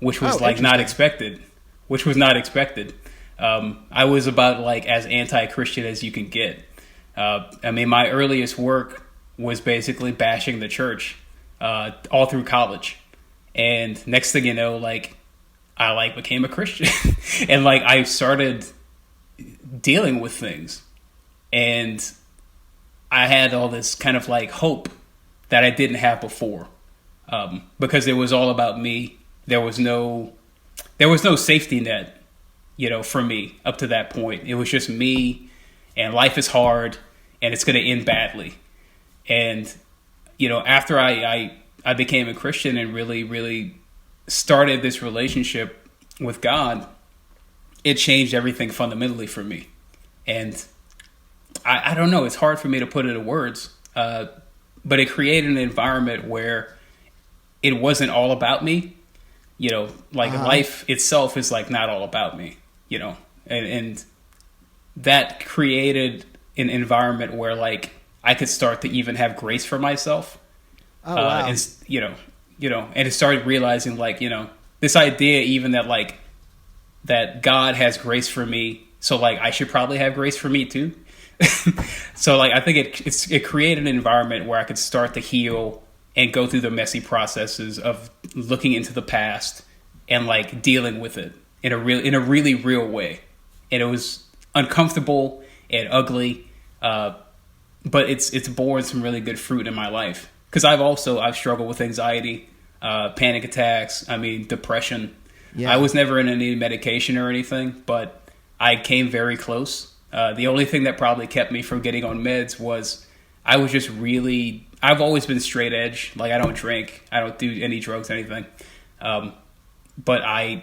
which was like not expected. I was about like as anti-Christian as you can get. I mean, my earliest work was basically bashing the church all through college. And next thing you know, like, I like became a Christian and like I started dealing with things, and I had all this kind of like hope that I didn't have before, because it was all about me. There was no safety net, you know, for me up to that point. It was just me, and life is hard, and it's going to end badly. And you know, after I became a Christian and really started this relationship with God, it changed everything fundamentally for me. And I don't know, it's hard for me to put it in words, but it created an environment where it wasn't all about me. You know, like life itself is like not all about me, you know, and that created an environment where like I could start to even have grace for myself. Oh, wow. And and it started realizing like, you know, this idea even that like, that God has grace for me. So like, I should probably have grace for me too. So like, I think it created an environment where I could start to heal and go through the messy processes of looking into the past and like dealing with it in a really real way. And it was uncomfortable and ugly. But it's borne some really good fruit in my life. Because I've struggled with anxiety, panic attacks, depression. Yeah. I was never in any medication or anything, but I came very close. The only thing that probably kept me from getting on meds was I was just I've always been straight edge. Like, I don't drink. I don't do any drugs, anything. But I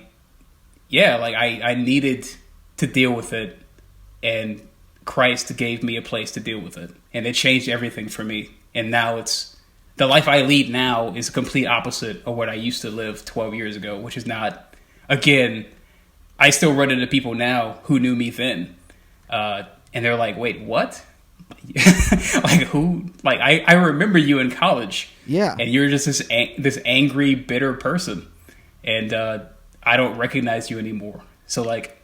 needed to deal with it, and Christ gave me a place to deal with it. And it changed everything for me. And now the life I lead now is a complete opposite of what I used to live 12 years ago, which is not, again, I still run into people now who knew me then. And they're like, wait, what? Like, who? Like, I remember you in college. Yeah. And you're just this angry, bitter person. And I don't recognize you anymore. So, like,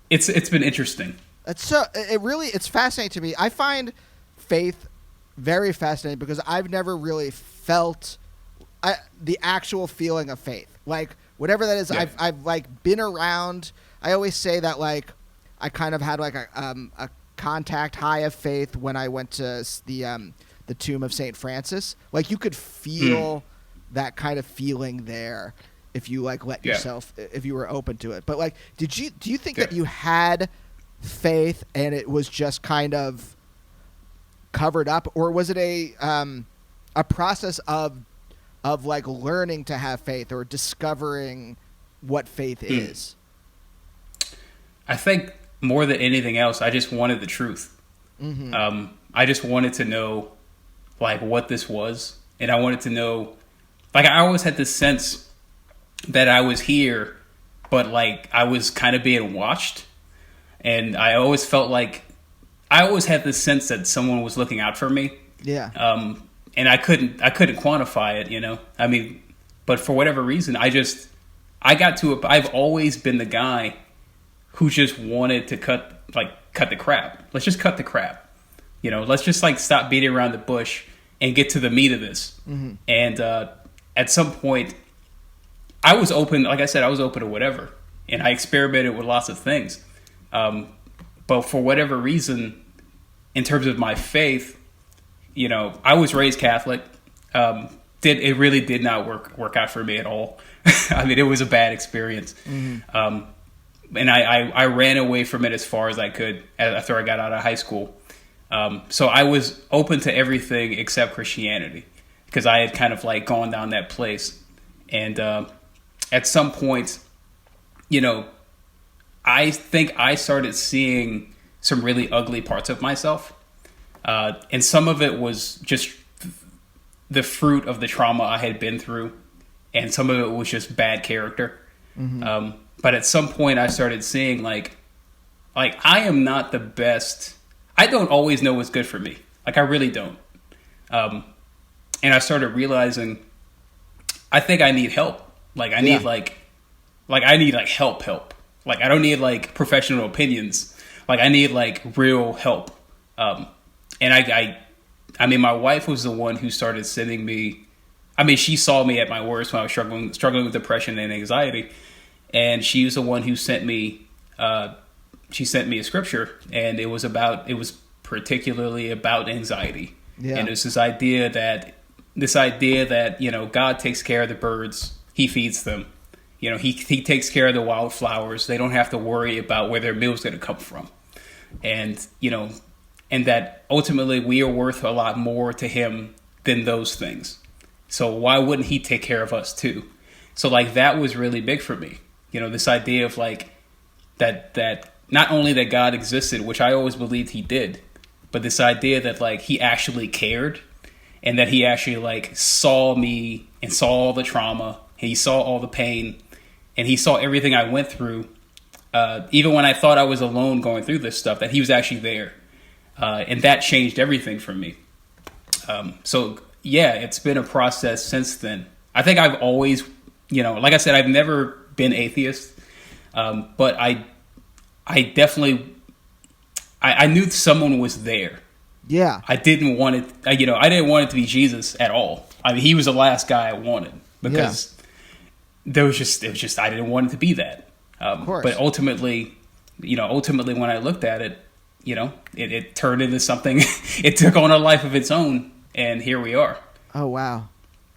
it's been interesting. It's fascinating to me. I find faith very fascinating because I've never really felt the actual feeling of faith. Like, whatever that is, yeah. I've like been around. I always say that like I kind of had like a contact high of faith when I went to the tomb of St. Francis. Like, you could feel that kind of feeling there if you like let yourself, if you were open to it. But like, do you think that you had faith and it was just kind of covered up, or was it a process of like learning to have faith or discovering what faith is? I think more than anything else, I just wanted the truth. Mm-hmm. I just wanted to know like what this was, and I wanted to know, like, I always had this sense that I was here, but like I was kind of being watched. And I always felt like I always had this sense that someone was looking out for me. Yeah. And I couldn't quantify it, you know. I mean, but for whatever reason, I've always been the guy who just wanted to cut the crap. Let's just cut the crap. You know, let's just like stop beating around the bush and get to the meat of this. Mm-hmm. And at some point, I was open. Like I said, I was open to whatever, and I experimented with lots of things. But for whatever reason, in terms of my faith, you know, I was raised Catholic. It really did not work out for me at all. I mean, it was a bad experience. Mm-hmm. And I ran away from it as far as I could after I got out of high school. So I was open to everything except Christianity, because I had kind of like gone down that place. And at some point, you know, I think I started seeing some really ugly parts of myself. And some of it was just the fruit of the trauma I had been through. And some of it was just bad character. Mm-hmm. But at some point I started seeing like I am not the best. I don't always know what's good for me. Like, I really don't. And I started realizing I think I need help. Like, I need I need help. Like, I don't need like professional opinions. Like, I need like real help. And I mean, my wife was the one who started sending me. I mean, she saw me at my worst when I was struggling with depression and anxiety, and she was the one who sent me. She sent me a scripture, and it was particularly about anxiety. Yeah. And it's this idea that, you know, God takes care of the birds, He feeds them. You know, he takes care of the wildflowers. They don't have to worry about where their meal's going to come from. And, you know, and that ultimately we are worth a lot more to Him than those things. So why wouldn't He take care of us too? So like that was really big for me. You know, this idea of like that not only that God existed, which I always believed He did, but this idea that like He actually cared, and that He actually like saw me and saw all the trauma, and He saw all the pain, and He saw everything I went through, even when I thought I was alone going through this stuff, that He was actually there. And that changed everything for me. So yeah, it's been a process since then. I think I've always, you know, like I said, I've never been atheist, but I definitely, I knew someone was there. Yeah. I didn't want it, you know, I didn't want it to be Jesus at all. I mean, He was the last guy I wanted, because it was just, I didn't want it to be that. Of course. But ultimately when I looked at it, you know, it turned into something, it took on a life of its own, and here we are. Oh, wow.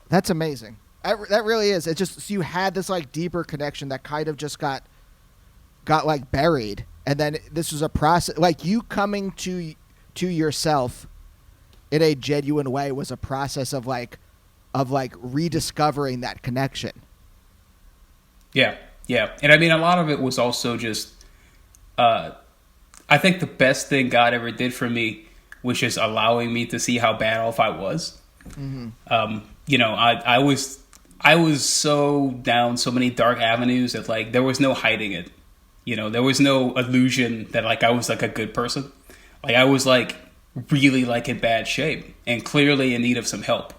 That's amazing. That really is. It just, so you had this like deeper connection that kind of just got like buried. And then this was a process, like you coming to yourself in a genuine way was a process of rediscovering that connection. Yeah. Yeah. And I mean, a lot of it was also just, I think the best thing God ever did for me was just allowing me to see how bad off I was. Mm-hmm. You know, I was so down so many dark avenues that like there was no hiding it. You know, there was no illusion that like I was like a good person. Like I was like really like in bad shape and clearly in need of some help.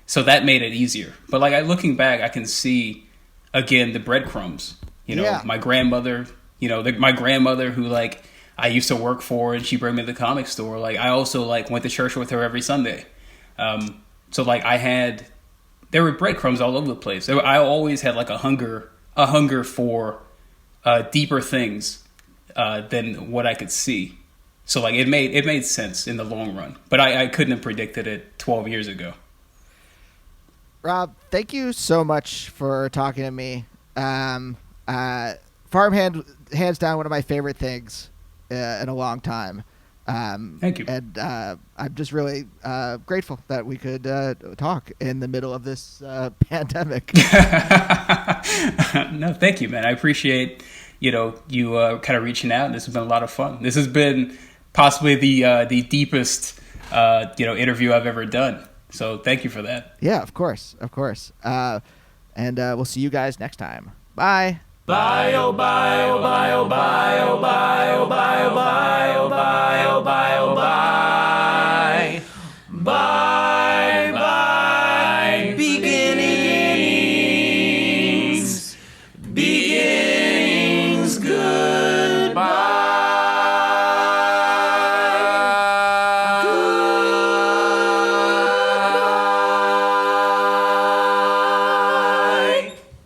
So that made it easier. But like looking back, I can see again the breadcrumbs. You know, my grandmother. You know, my grandmother who like I used to work for, and she bring me to the comic store. Like I also like went to church with her every Sunday. So like there were breadcrumbs all over the place. I always had like a hunger for deeper things than what I could see. So like it made sense in the long run, but I couldn't have predicted it 12 years ago. Rob, thank you so much for talking to me. Farmhand, hands down, one of my favorite things in a long time. Thank you. And I'm just really grateful that we could talk in the middle of this pandemic. No, thank you, man. I appreciate, you kind of reaching out. This has been a lot of fun. This has been possibly the deepest, interview I've ever done. So thank you for that. Yeah, of course. And we'll see you guys next time. Bye. Bye, oh, bye, oh, bye, oh, bye, oh, bye, oh, bye, oh, bye.